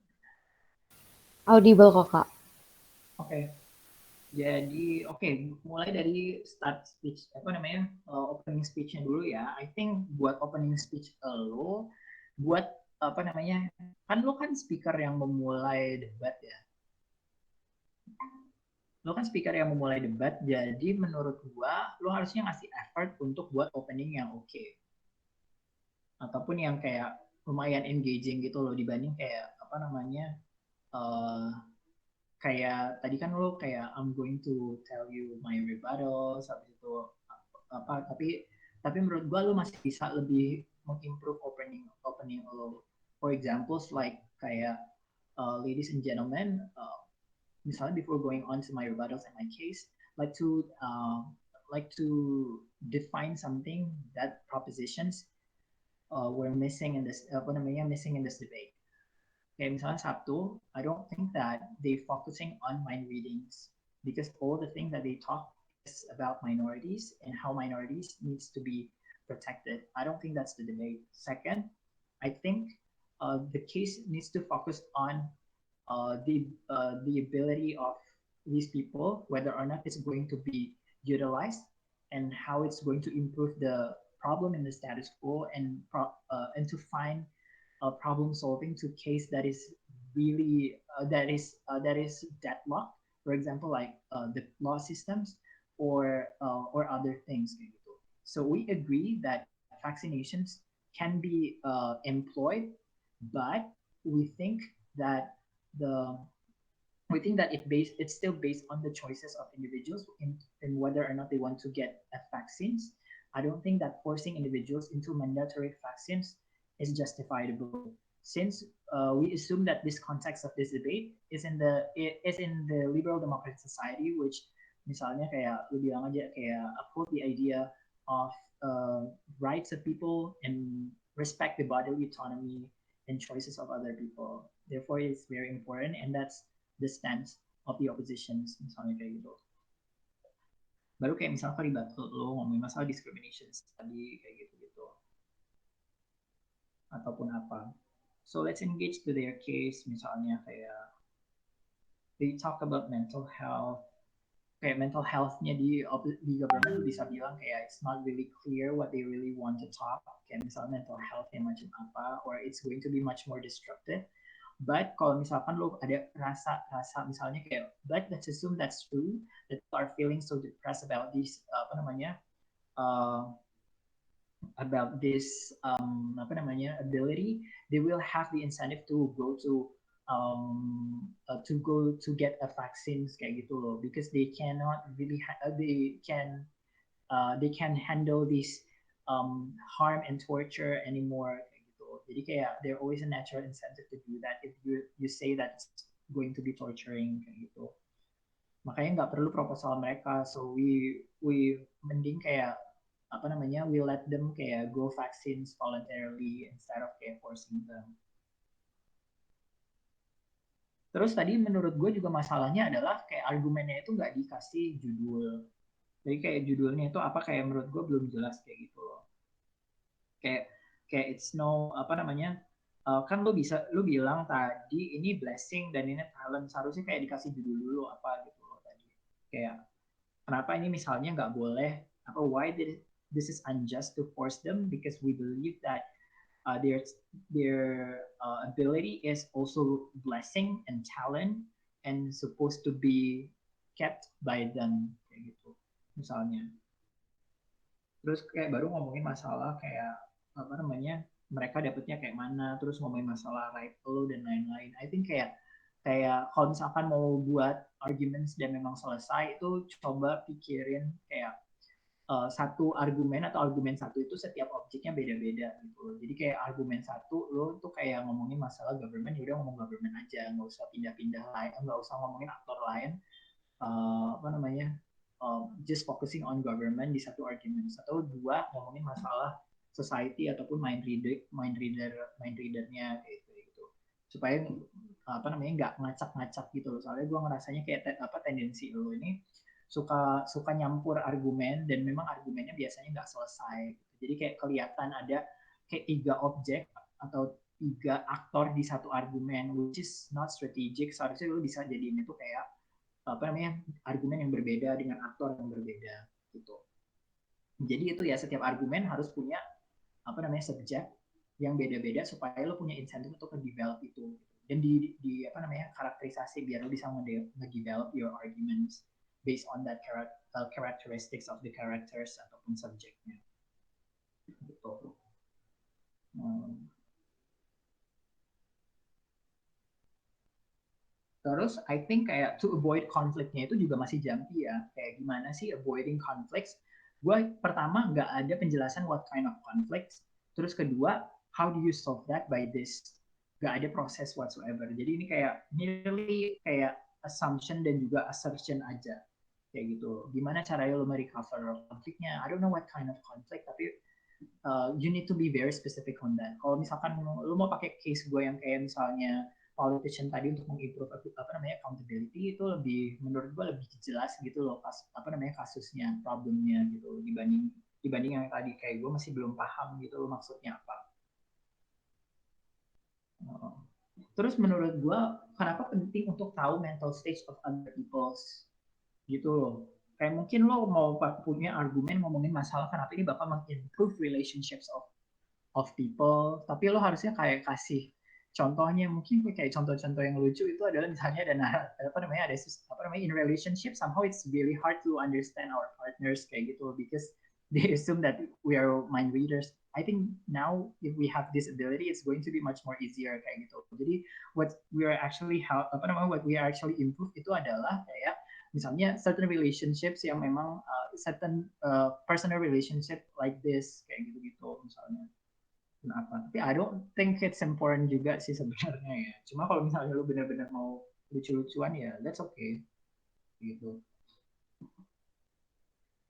Audible kok, Kak. Oke, jadi mulai dari start speech, apa namanya, opening speech-nya dulu ya. I think buat opening speech lo, buat apa namanya, kan lo kan speaker yang memulai debat ya. Lo kan speaker yang memulai debat, jadi menurut gua lo harusnya ngasih effort untuk buat opening yang oke. Ataupun yang kayak lumayan engaging gitu loh, dibanding kayak apa namanya, uh, kayak tadi kan lo kayak I'm going to tell you my rebuttals, habis itu apa, tapi menurut gua lo masih bisa lebih mengimprove opening lo. For examples like kayak ladies and gentlemen, misalnya before going on to my rebuttals and my case, like to define something that propositions were missing in this missing in this debate. Kayak misalnya Sabtu, I don't think that they focusing on mind readings, because all the things that they talk is about minorities and how minorities needs to be protected. I don't think that's the debate. Second, I think the case needs to focus on the ability of these people, whether or not it's going to be utilized, and how it's going to improve the problem in the status quo, and to find a problem solving to case that is really that is deadlocked. For example, like the law systems or other things. So we agree that vaccinations can be employed, but we think that the it's still based on the choices of individuals in whether or not they want to get vaccines. I don't think that forcing individuals into mandatory vaccines is justifiable, since we assume that this context of this debate is in the liberal democratic society, which misalnya kayak lu bilang aja kayak uphold the idea of rights of people and respect the bodily autonomy and choices of other people. Therefore, it's very important, and that's the stance of the oppositions, misalnya kayak gitu. Baru kayak misalnya kalibat lo ngomongin masalah discrimination tadi kayak gitu ataupun apa. So let's engage to their case, misalnya kayak they talk about mental health, kayak mental health-nya di government bisa bilang kayak it's not really clear what they really want to talk, kayak misalnya mental health yang macam apa, or it's going to be much more destructive. But kalau misalkan lo ada rasa misalnya kayak, but let's assume that's true, that people are feeling so depressed about this apa namanya about this ability, they will have the incentive to go to get a vaccines kayak gitu loh, because they cannot really they can handle this harm and torture anymore kayak gitu. Jadi kayak there always a natural incentive to do that if you say that it's going to be torturing kayak gitu. Makanya nggak perlu proposal mereka, so we mending kayak we let them kayak go vaccines voluntarily instead of kayak forcing them. Terus tadi menurut gue juga masalahnya adalah kayak argumennya itu nggak dikasih judul. Jadi kayak judulnya itu apa kayak menurut gue belum jelas kayak gitu loh. Kayak it's no kan lu bilang tadi ini blessing dan ini talent, seharusnya kayak dikasih judul dulu apa gitu loh tadi. Kayak kenapa ini misalnya nggak boleh why this is unjust to force them because we believe that their ability is also blessing and talent and supposed to be kept by them kayak gitu misalnya. Terus kayak baru ngomongin masalah kayak mereka dapetnya kayak mana, terus ngomongin masalah right lo dan lain-lain. I think kayak kalau misalkan mau buat arguments dan memang selesai itu coba pikirin kayak satu argumen atau argumen satu itu setiap objeknya beda-beda gitu. Jadi kayak argumen satu lo tuh kayak ngomongin masalah government, ya udah ngomong government aja, nggak usah pindah-pindah lain, nggak usah ngomongin aktor lain. Just focusing on government di satu argument. Atau dua ngomongin masalah society ataupun mind readernya gitu. Supaya nggak ngacak-ngacak gitu loh. Soalnya gue ngerasanya kayak tendensi lo ini suka nyampur argumen dan memang argumennya biasanya nggak selesai. Jadi kayak kelihatan ada kayak 3 objek atau 3 aktor di satu argumen, which is not strategic. Seharusnya lo bisa jadiin itu kayak argumen yang berbeda dengan aktor yang berbeda gitu. Jadi itu ya setiap argumen harus punya subjek yang beda-beda supaya lo punya insentif untuk develop itu dan di karakterisasi biar lo bisa nge-develop your arguments based on that characteristics of the characters ataupun subjeknya gitu. Terus I think kayak to avoid conflict-nya itu juga masih jumpy ya. Kayak gimana sih avoiding conflicts? Gue pertama nggak ada penjelasan what kind of conflicts. Terus kedua, how do you solve that by this? Nggak ada proses whatsoever. Jadi ini kayak merely kayak assumption dan juga assertion aja. Kayak gitu. Gimana caranya lo merecover konfliknya? I don't know what kind of conflict, tapi you need to be very specific on that. Kalau misalkan lo mau pakai case gue yang kayak misalnya politician tadi untuk mengimprove accountability itu lebih menurut gue lebih jelas gitu loh pas kasusnya problemnya gitu dibanding yang tadi kayak gue masih belum paham gitu loh maksudnya apa. Terus menurut gue kenapa penting untuk tahu mental stage of other people gitu loh. Kayak mungkin lo mau punya argumen ngomongin masalah kenapa ini bakal mengimprove relationships of people, tapi lo harusnya kayak kasih contohnya. Mungkin kayak contoh-contoh yang lucu itu adalah misalnya ada in relationship somehow it's really hard to understand our partners kayak gitu because they assume that we are mind readers. I think now if we have this ability it's going to be much more easier kayak gitu. Jadi what we are actually improve itu adalah kayak misalnya certain relationships yang memang certain personal relationship like this kayak gitu-gitu misalnya. Kenapa? Tapi I don't think it's important juga sih sebenarnya ya. Cuma kalau misalnya lu benar-benar mau lucu-lucuan ya that's okay gitu.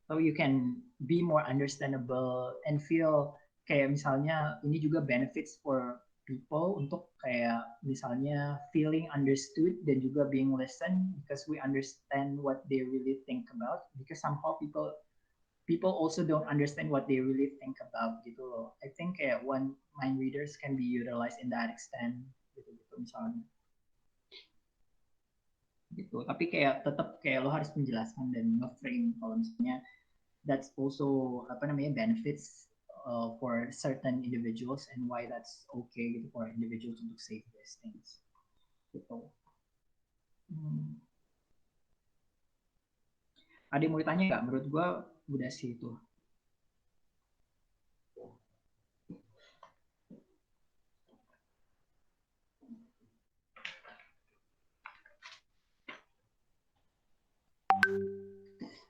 So you can be more understandable and feel kayak misalnya ini juga benefits for people untuk kayak misalnya feeling understood dan juga being listened because we understand what they really think about because somehow people also don't understand what they really think about gitu loh. I think kayak one mind readers can be utilized in that extent gitu misalnya. Gitu. Tapi kayak tetap kayak lo harus menjelaskan dan nge-frame kalau misalnya that's also benefits for certain individuals and why that's okay gitu for individuals untuk say these things. Gitu. Ada yang mau ditanya nggak? Menurut gue udah sih itu.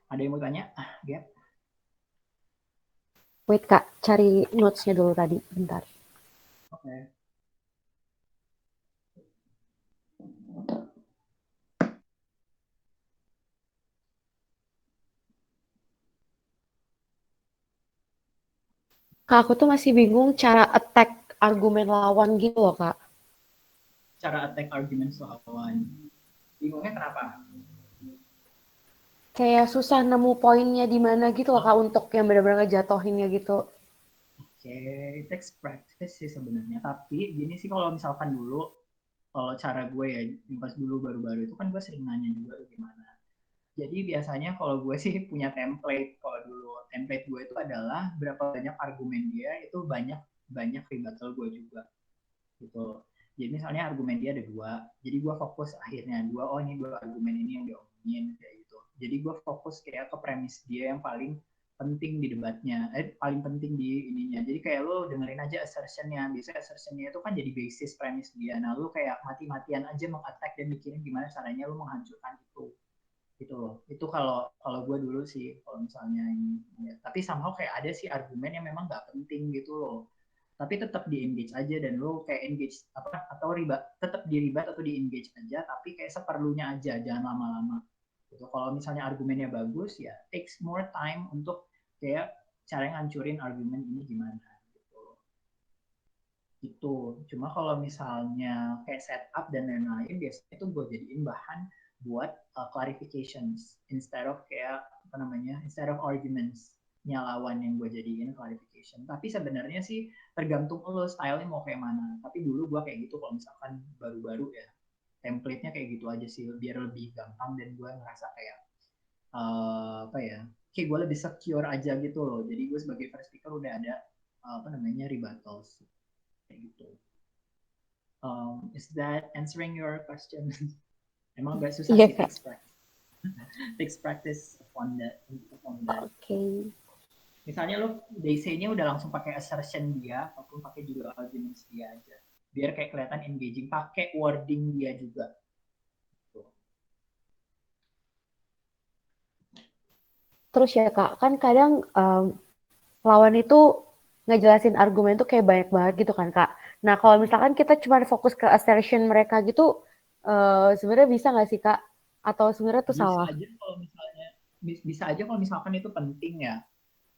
Ada yang mau tanya? Gap? Wait Kak, cari notes-nya dulu tadi, bentar. Oke. Kak, aku tuh masih bingung cara attack argumen lawan gitu loh, Kak. Cara attack argument lawan. Bingungnya kenapa? Kayak susah nemu poinnya di mana gitu loh, Kak, untuk yang benar-benar ngejatohinnya gitu. Oke, it takes practice sih sebenarnya. Tapi gini sih kalau misalkan dulu, kalau cara gue ya, pas dulu baru-baru itu kan gue sering nanya juga gimana. Jadi biasanya kalau gue sih punya template. Kalau dulu template gue itu adalah berapa banyak argumen dia itu banyak banyak rebuttal gue juga gitu. Jadi misalnya argumen dia ada dua, jadi gue fokus akhirnya dua, oh ini dua argumen ini yang diomongin kayak gitu. Jadi gue fokus kayak ke premis dia yang paling penting di debatnya, paling penting di ininya. Jadi kayak lo dengerin aja assertionnya, biasanya assertionnya itu kan jadi basis premis dia. Nah lo kayak mati-matian aja mengattack dan mikirin gimana caranya lo menghancurkan itu gitu loh. Itu kalau kalau gue dulu sih kalau misalnya ini ya. Tapi somehow kayak ada sih argumen yang memang nggak penting gitu loh, tapi tetap di engage aja dan lo kayak engage apa atau riba tetap di ribat atau di engage aja tapi kayak seperlunya aja, jangan lama-lama gitu. Kalau misalnya argumennya bagus ya takes more time untuk kayak cara ngancurin argumen ini gimana gitu. Itu cuma kalau misalnya kayak setup dan lain-lain biasanya itu gue jadiin bahan buat clarifications instead of kayak apa namanya, instead of arguments lawan yang gue jadiin clarification. Tapi sebenarnya sih tergantung lo stylenya mau kayak mana. Tapi dulu gue kayak gitu kalau misalkan baru-baru ya template-nya kayak gitu aja sih biar lebih gampang dan gue ngerasa kayak apa ya, kayak gue lebih secure aja gitu loh. Jadi gue sebagai first speaker udah ada apa namanya rebuttals kayak gitu. Is that answering your question? Emang agak susah Iya, sih, Kak. takes practice on that. Oke. Misalnya lo DC-nya udah langsung pakai assertion dia ataupun pakai juga arguments dia aja. Biar kayak kelihatan engaging, pakai wording dia juga. Tuh. Terus ya, Kak, kan kadang lawan itu ngejelasin argumen tuh kayak banyak banget gitu kan, Kak. Nah, kalau misalkan kita cuma fokus ke assertion mereka gitu, sebenarnya bisa nggak sih, Kak? Atau sebenarnya tuh Bisa salah? aja kalau misalnya bisa aja kalau misalkan itu penting ya.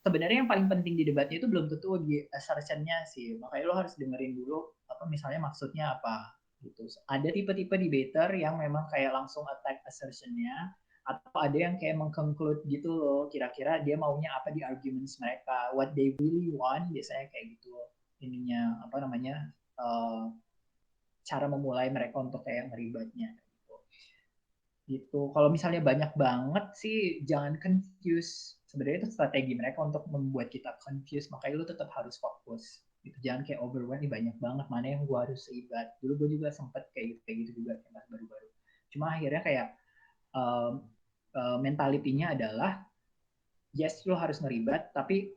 Sebenarnya yang paling penting di debatnya itu belum tentu di assertion-nya sih. Makanya lo harus dengerin dulu apa misalnya maksudnya apa gitu. Ada tipe-tipe debater yang memang kayak langsung attack assertion-nya, atau ada yang kayak mengconclude gitu loh, kira-kira dia maunya apa di arguments mereka, what they really want, biasanya kayak gitu ininya apa namanya, uh, cara memulai mereka untuk kayak ngeribatnya gitu. Gitu. Kalau misalnya banyak banget sih jangan confuse. Sebenarnya itu strategi mereka untuk membuat kita confuse, makanya lu tetap harus fokus. Gitu. Jangan kayak overwhelmed, nih banyak banget mana yang gue harus libat. Dulu gue juga sempet kayak gitu juga kayak baru-baru. Cuma akhirnya kayak mentalitinya adalah yes lo harus ngeribat, tapi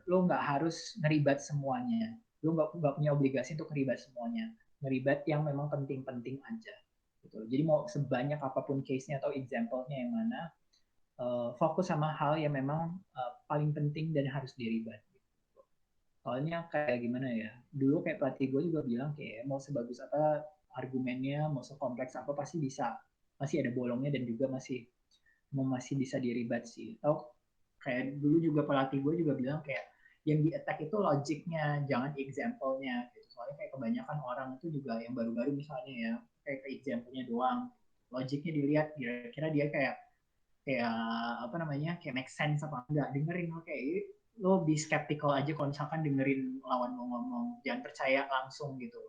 lo nggak harus ngeribat semuanya. Lo nggak punya obligasi untuk ngeribat semuanya. Ngeribat yang memang penting-penting aja. Gitu. Jadi mau sebanyak apapun case-nya atau example-nya yang mana, fokus sama hal yang memang paling penting dan harus diribat. Gitu. Soalnya kayak gimana ya, dulu kayak pelatih gue juga bilang kayak mau sebagus apa argumennya, mau sekompleks apa pasti bisa, masih ada bolongnya dan juga masih bisa diribat sih. Atau kayak dulu juga pelatih gue juga bilang kayak yang di attack itu logiknya, jangan example-nya gitu. Soalnya kayak kebanyakan orang itu juga yang baru-baru misalnya ya, kayak ke example-nya doang. Logiknya dilihat kira-kira dia kayak kayak apa namanya, kayak make sense apa enggak, dengerin lo kayak lo be skeptical aja kalau misalkan dengerin lawan lo ngomong, jangan percaya langsung gitu.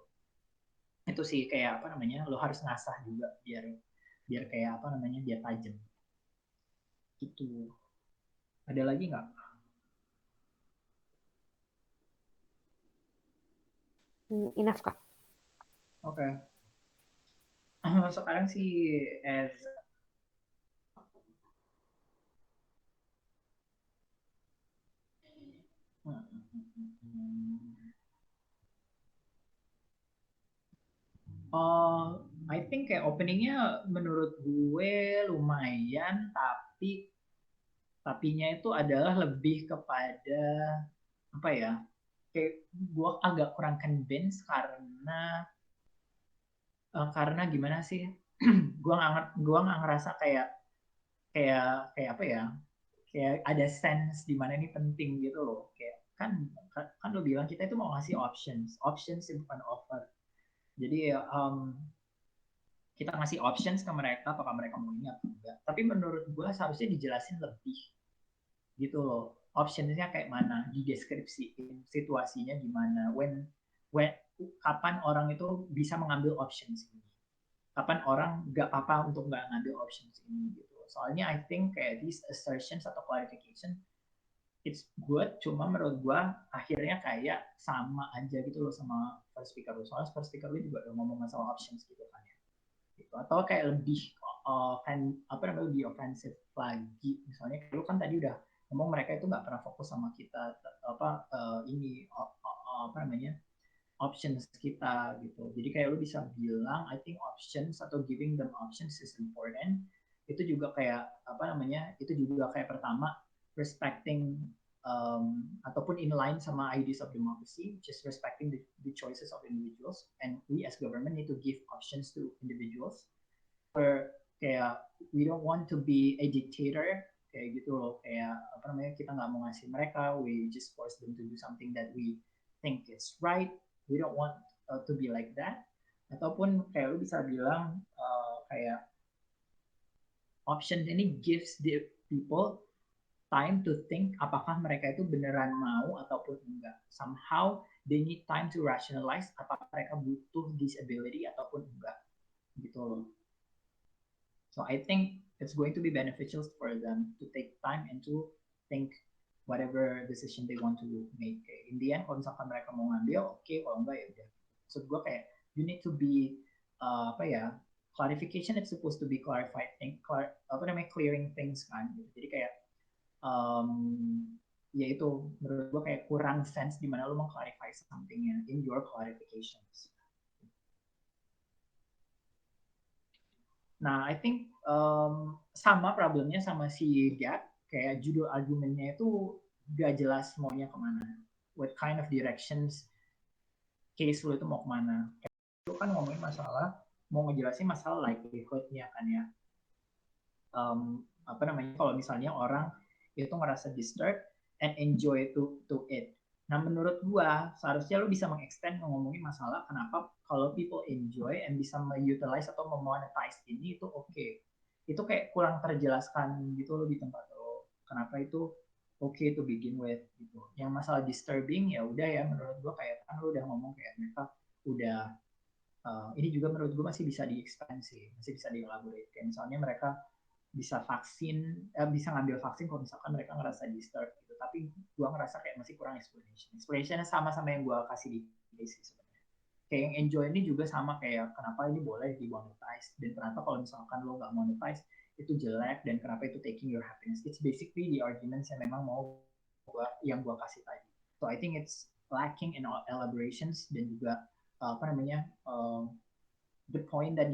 Itu sih kayak apa namanya, lo harus ngasah juga biar biar kayak apa namanya, biar tajam gitu. Ada lagi nggak? Enough, Kak. Oke. Sekarang sih as I think kayak openingnya menurut gue lumayan, tapi tapinya itu adalah lebih kepada apa ya, kayak gue agak kurang convince karena gimana sih, gue nggak ngerasa kayak kayak kayak apa ya, kayak ada sense di mana ini penting gitu loh, kayak kan bilang kita itu mau ngasih options itu bukan offer. Jadi kita ngasih options ke mereka apakah mereka mau ini atau enggak. Tapi menurut gue seharusnya dijelasin lebih gitu loh. Optionsnya kayak mana, dideskripsiin situasinya gimana, when kapan orang itu bisa mengambil options ini, kapan orang nggak apa untuk nggak ngambil options ini gitu. Soalnya I think kayak these assertions atau clarification it's good, cuma menurut gua akhirnya kayak sama aja gitu loh sama first speaker lu. Soalnya first speaker lu juga udah ngomong masalah options gitu kan ya. Gitu. Atau kayak lebih lebih offensive lagi. Misalnya lu kan tadi udah ngomong mereka itu nggak pernah fokus sama kita options kita gitu. Jadi kayak lu bisa bilang I think options atau giving them options is important. Itu juga kayak itu juga kayak pertama respecting ataupun in line sama ideas of democracy, just respecting the choices of individuals, and we as government need to give options to individuals. For kayak we don't want to be a dictator kayak gitu loh, kayak kita nggak mau ngasih mereka, we just force them to do something that we think is right. We don't want to be like that. Ataupun kayak lu bisa bilang kayak option ini gives the people time to think apakah mereka itu beneran mau ataupun enggak. Somehow they need time to rationalize apakah mereka butuh disability ataupun enggak gitu loh. So I think it's going to be beneficial for them to take time and to think whatever decision they want to make. In the end, kalau misalkan mereka mau ngambil, oke, kalau enggak ya udah. Maksud gue kayak you need to be clarification is supposed to be clarified, clearing things kan. Jadi kayak ya itu menurut gue kayak kurang sense di mana lo mau clarify something in your clarifications. Nah, I think sama problemnya sama si Gap, kayak judul argumennya itu gak jelas maunya kemana. What kind of directions case lo itu mau kemana. Kayak lo kan ngomongin masalah, mau ngejelasin masalah likelihood-nya kan ya. Kalau misalnya orang itu ngerasa disturbed and enjoy to it. Nah, menurut gua seharusnya lo bisa mengextend ngomongin masalah kenapa kalau people enjoy and bisa utilize atau memonetize ini itu oke. Itu kayak kurang terjelaskan gitu lo di tempat lo. Kenapa itu oke to begin with gitu. Yang masalah disturbing ya udah ya menurut gua kayak kan lo udah ngomong kayak mereka udah ini juga menurut gua masih bisa di-expand sih, masih bisa di-elaborate. Kayak misalnya mereka bisa ngambil vaksin kalau misalkan mereka ngerasa disturbed gitu, tapi gue ngerasa kayak masih kurang explanationnya sama yang gue kasih di basic sebenarnya. Kayak yang enjoy ini juga sama kayak kenapa ini boleh di monetize dan kenapa kalau misalkan lo nggak monetize itu jelek dan kenapa itu taking your happiness. It's basically the arguments yang memang mau yang gue kasih tadi. So I think it's lacking in elaborations dan juga the point that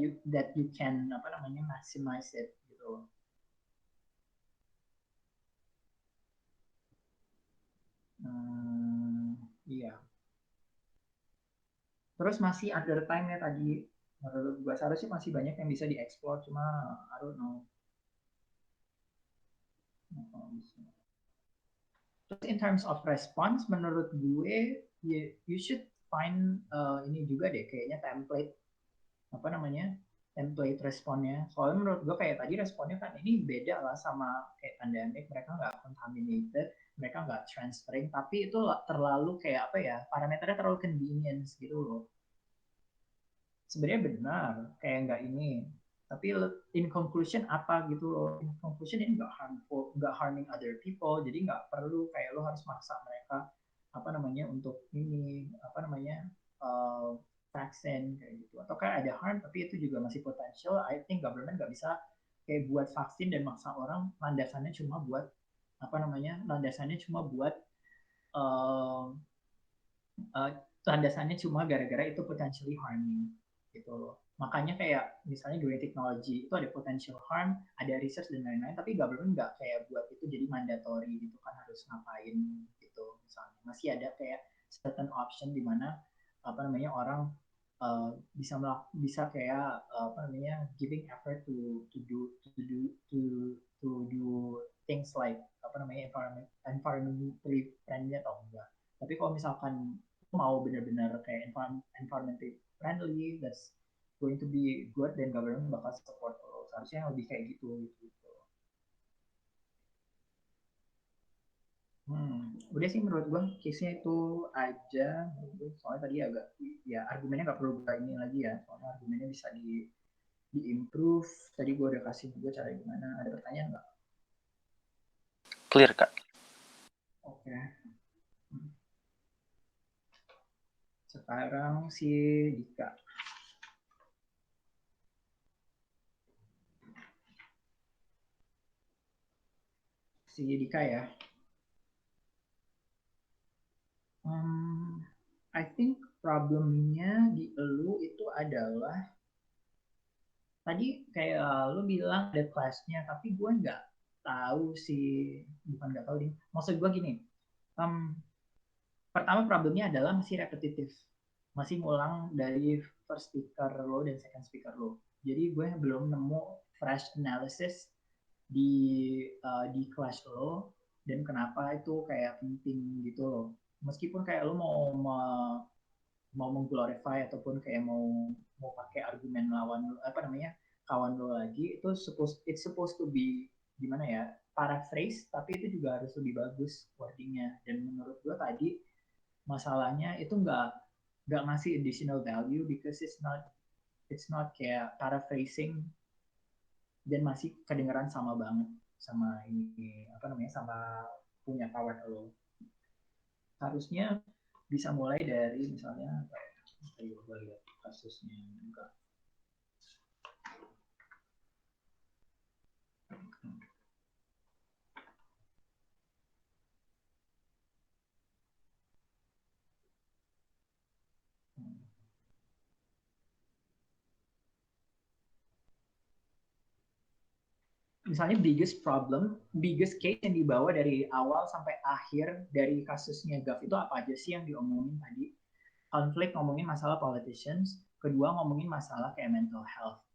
you can maximize it gitu. Iya. Terus masih under time ya tadi. Menurut gue seharusnya masih banyak yang bisa dieksplor, cuma I don't know. Terus in terms of response, menurut gue you should find ini juga deh kayaknya template template responnya. Soalnya menurut gue kayak tadi responnya kan ini beda lah sama kayak pandemic, mereka nggak contaminated, mereka nggak transferring, tapi itu terlalu kayak parameternya terlalu convenience gitu loh. Sebenarnya benar kayak nggak ini, tapi in conclusion apa gitu loh, in conclusion ini nggak harming other people, jadi nggak perlu kayak lo harus maksa mereka untuk ini vaksin kayak gitu, atau kayak ada harm tapi itu juga masih potential. I think government nggak bisa kayak buat vaksin dan maksa orang landasannya cuma buat landasannya cuma gara-gara itu potentially harming gitu loh. Makanya kayak misalnya during technology itu ada potential harm, ada research dan lain-lain, tapi government nggak kayak buat itu jadi mandatory gitu kan harus ngapain gitu misalnya. Masih ada kayak certain option di mana orang bisa kayak giving effort to do things like environmentally friendly atau enggak. Tapi kalau misalkan mau benar-benar kayak environmentally friendly, that's going to be good, dan government bakal support lo. Seharusnya yang lebih kayak gitu. Udah sih menurut gue case-nya itu aja. Soalnya tadi agak, ya argumennya nggak perlu gue ini lagi ya. Soalnya argumennya bisa di-improve. Tadi gue udah kasih juga cara gimana. Ada pertanyaan nggak? Clear, Kak. Oke. Sekarang si Dika. Si Dika ya. I think problemnya di elu itu adalah tadi kayak lu bilang ada kelasnya, tapi gue nggak tahu sih, bukan nggak tahu nih. Maksud gue gini, pertama problemnya adalah masih repetitif, masih ngulang dari first speaker lo dan second speaker lo. Jadi gue belum nemu fresh analysis di kelas lo dan kenapa itu kayak penting gitu loh. Meskipun kayak lo mau mengglorify ataupun kayak mau pakai argumen lawan apa namanya kawan lo lagi, itu it's supposed to be gimana ya, paraphrase, tapi itu juga harus lebih bagus wordingnya. Dan menurut gue tadi masalahnya itu nggak ngasih additional value because it's not kayak paraphrasing dan masih kedengeran sama banget sama ini apa namanya sama punya kawan lo. Harusnya bisa mulai dari misalnya ayo gue lihat kasusnya juga. Misalnya biggest case yang dibawa dari awal sampai akhir dari kasusnya Gav itu apa aja sih yang diomongin tadi? Konflik, ngomongin masalah politicians, kedua ngomongin masalah kayak mental health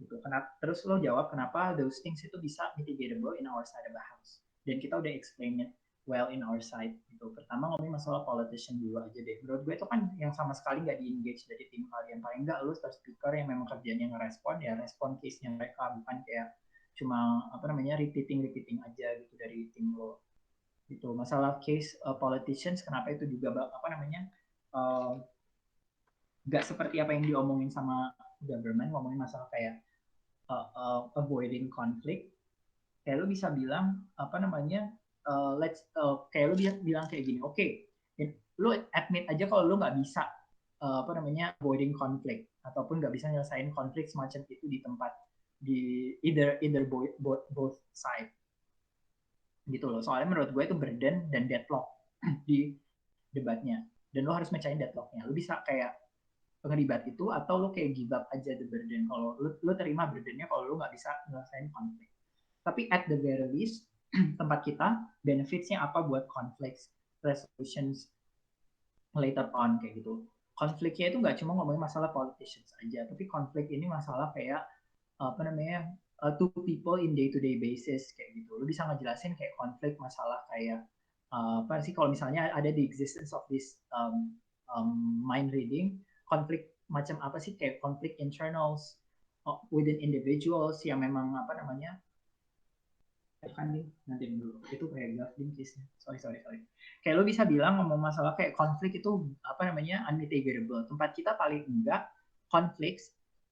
gitu. Kenapa? Terus lo jawab kenapa those things itu bisa mitigatable in our side of the house. Dan kita udah explain it well in our side gitu. Pertama ngomongin masalah politician dulu aja deh. Menurut gue itu kan yang sama sekali nggak di-engage dari tim kalian. Paling nggak lo speaker yang memang kerjanya ngerespon, ya respon case-nya mereka, bukan kayak cuma apa namanya repeating aja gitu dari tim lo gitu. Masalah case politicians, kenapa itu juga apa namanya nggak seperti apa yang diomongin sama government, ngomongin masalah kayak avoiding conflict. Kayak lu bisa bilang apa namanya kayak lu bilang kayak gini, oke, lu admit aja kalau lu nggak bisa apa namanya avoiding conflict ataupun nggak bisa nyelesain konflik semacam itu di tempat di either both side gitu loh. Soalnya menurut gue itu burden dan deadlock di debatnya, dan lo harus mecahin deadlocknya. Lo bisa kayak ngedebat itu atau lo kayak give up aja the burden kalau lo terima burdennya kalau lo nggak bisa nyelesain konflik. Tapi at the very least tempat kita benefitsnya apa buat conflict resolutions later on kayak gitu. Konfliknya itu nggak cuma ngomongin masalah politicians aja, tapi konflik ini masalah kayak apa namanya two people in day to day basis kayak gitu. Lu bisa ngejelasin kayak konflik masalah kayak apa sih kalau misalnya ada the existence of this mind reading, konflik macam apa sih kayak konflik internals within individuals yang memang apa namanya kan nih nanti dulu itu kayak Gavin case-nya. Sorry. Kayak lo bisa bilang ngomong masalah kayak konflik itu apa namanya unmitigatable. Tempat kita paling enggak konflik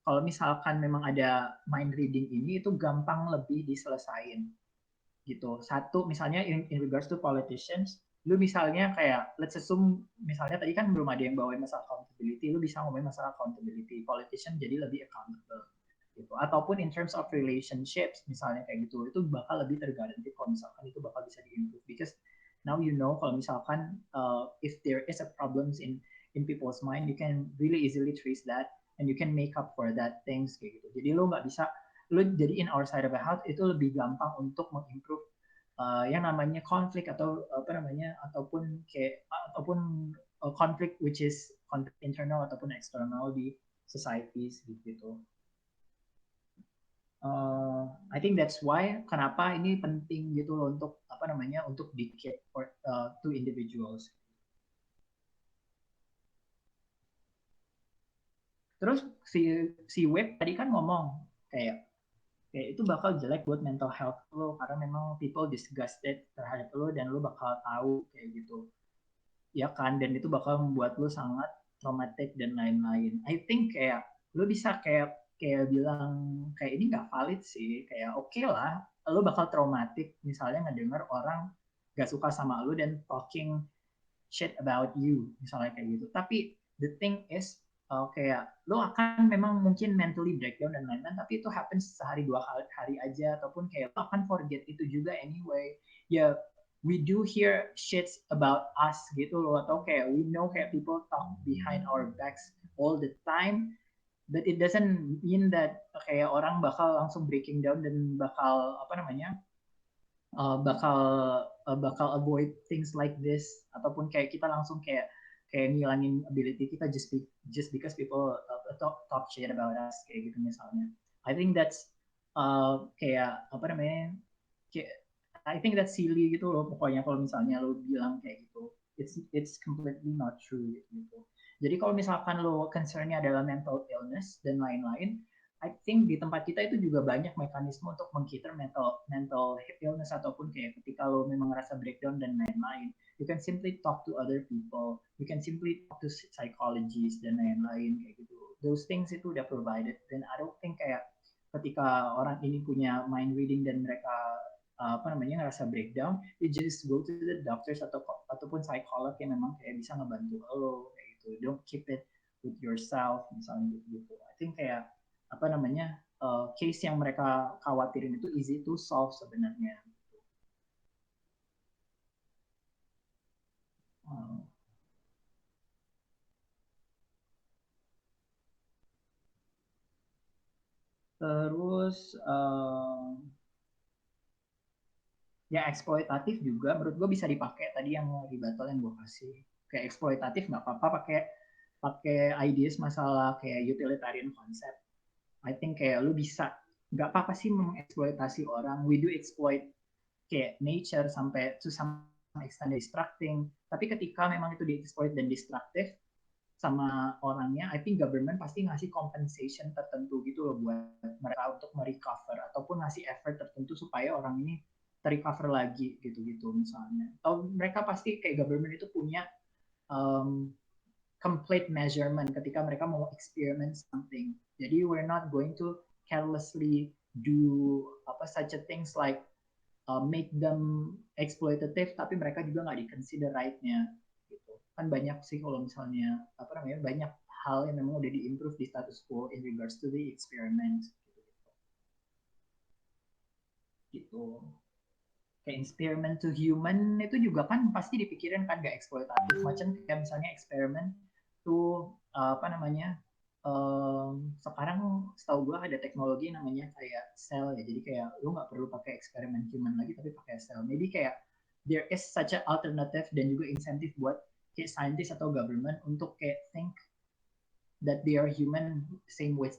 kalau misalkan memang ada mind reading ini itu gampang lebih diselesain gitu. Satu misalnya in regards to politicians, lu misalnya kayak let's assume misalnya tadi kan belum ada yang bawain masalah accountability, lu bisa ngomongin masalah accountability, politician jadi lebih accountable gitu. Ataupun in terms of relationships misalnya kayak gitu, itu bakal lebih tergaranti kalau misalkan itu bakal bisa diimprove because now you know kalau misalkan if there is a problems in people's mind, you can really easily trace that and you can make up for that things kayak gitu. Jadi lo nggak bisa lo jadi in our side of the house itu lebih gampang untuk mengimprove yang namanya konflik atau apa namanya ataupun konflik which is konflik internal ataupun eksternal di societies gitu. I think that's why kenapa ini penting gitu loh untuk apa namanya untuk dictate to individuals. Terus si Web tadi kan ngomong kayak itu bakal jelek buat mental health lo karena memang people disgusted terhadap lo dan lo bakal tahu kayak gitu ya kan, dan itu bakal membuat lo sangat traumatic dan lain-lain. I think kayak lo bisa kayak bilang kayak ini nggak valid sih, kayak oke lah lo bakal traumatic misalnya ngedenger orang gak suka sama lo dan talking shit about you misalnya kayak gitu, tapi the thing is kayak lo akan memang mungkin mentally breakdown dan lain-lain, tapi itu happens sehari dua hari aja ataupun kayak lo akan forget itu juga anyway ya. We do hear shits about us gitu loh, atau kayak we know kayak people talk behind our backs all the time, but it doesn't mean that kayak orang bakal langsung breaking down dan bakal apa namanya bakal bakal avoid things like this, ataupun kayak kita langsung kayak ngilangin ability kita just because people talk shit about us kayak gitu misalnya. I think that's kayak apa namanya kayak I think that's silly gitu loh pokoknya kalau misalnya lo bilang kayak gitu. It's completely not true gitu. Jadi kalau misalkan lo concernnya adalah mental illness dan lain-lain, I think di tempat kita itu juga banyak mekanisme untuk mengkater mental illness, ataupun kayak ketika lo memang ngerasa breakdown dan lain-lain, you can simply talk to other people, you can simply talk to psychologists dan lain-lain kayak gitu. Those things itu udah provided, dan I don't think kayak ketika orang ini punya mind reading dan mereka apa namanya ngerasa breakdown, you just go to the doctors ataupun psikolog yang memang kayak bisa ngebantu lo kayak gitu. Don't keep it with yourself misalnya gitu. I think kayak apa namanya case yang mereka khawatirin itu easy to solve sebenarnya. Terus ya eksploitatif juga menurut gue bisa dipakai tadi yang rebuttal yang gue kasih. Kayak eksploitatif nggak apa-apa pakai ideas masalah kayak utilitarian concept. I think kayak lu bisa nggak apa-apa sih mengeksploitasi orang. We do exploit kayak nature sampai to some extent distracting. Tapi ketika memang itu dieksploit dan destruktif sama orangnya, I think government pasti ngasih compensation tertentu gitu loh buat mereka untuk merecover ataupun ngasih effort tertentu supaya orang ini terrecover lagi gitu-gitu misalnya. Atau mereka pasti kayak government itu punya complete measurement ketika mereka mau experiment something. Jadi we're not going to carelessly do such a things like make them exploitative, tapi mereka juga nggak di-consider right-nya gitu. Kan banyak sih kalau misalnya banyak hal yang memang udah di-improve di status quo in regards to the experiment gitu. Kayak experiment to human itu juga kan pasti dipikirin kan gak eksploitatif, macam kayak misalnya eksperimen tuh sekarang setahu gue ada teknologi namanya kayak sel ya, jadi kayak lu nggak perlu pakai eksperimen human lagi tapi pakai sel. Maybe kayak there is such an alternative dan juga insentif buat kayak scientist atau government untuk kayak think that they are human same with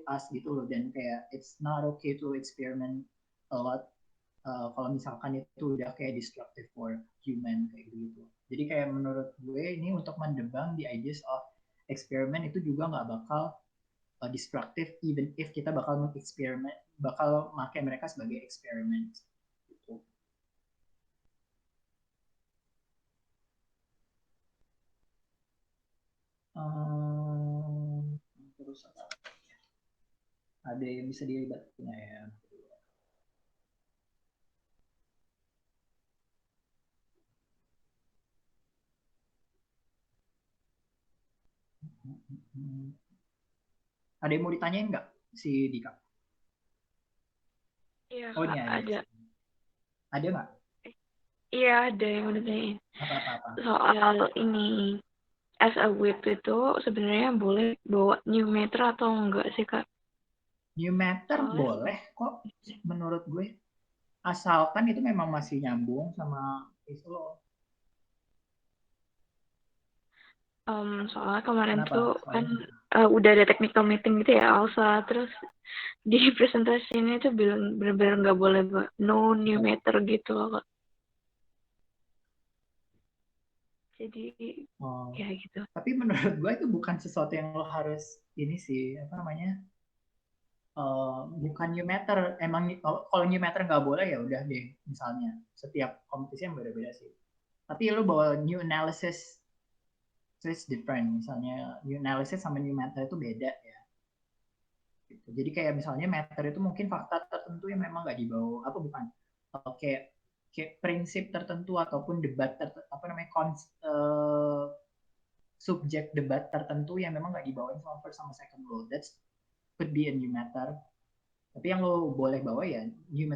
us gitu loh, dan kayak it's not okay to experiment a lot kalau misalkan itu udah kayak destructive for human kayak gitu. Jadi kayak menurut gue ini untuk mendebang the ideas of eksperimen itu juga nggak bakal destructive even if kita bakal pakai mereka sebagai eksperimen gitu. Terus ada yang bisa dilibatkan ya? Ada yang mau ditanyain nggak si Dika? Iya, Oh, ini ada. Ada nggak? Iya, ada yang mau ditanyain. Apa? Soal ini, as a whip itu sebenarnya boleh bawa new meter atau enggak sih, Kak? New matter boleh kok menurut gue, asalkan itu memang masih nyambung sama itu loh. Soalnya kemarin Kenapa? tuh kan udah ada technical meeting gitu ya, Alsa, terus di presentasinya tuh bilang benar-benar nggak boleh no new meter gitu loh, Kak. Jadi Oh. ya gitu. Tapi menurut gue itu bukan sesuatu yang lo harus ini sih, apa namanya? Bukan new matter. Emang kalau new matter nggak boleh ya udah deh. Misalnya setiap kompetisi yang beda-beda sih. Tapi lo bawa new analysis, so it's different. Misalnya new analysis sama new matter itu beda ya. Gitu. Jadi kayak misalnya matter itu mungkin fakta tertentu yang memang nggak dibawa, apa bukan? Kayak prinsip tertentu ataupun debat apa namanya subjek debat tertentu yang memang nggak dibawain sama first sama second law. That's could be a new matter. Tapi yang lo boleh bawa ya new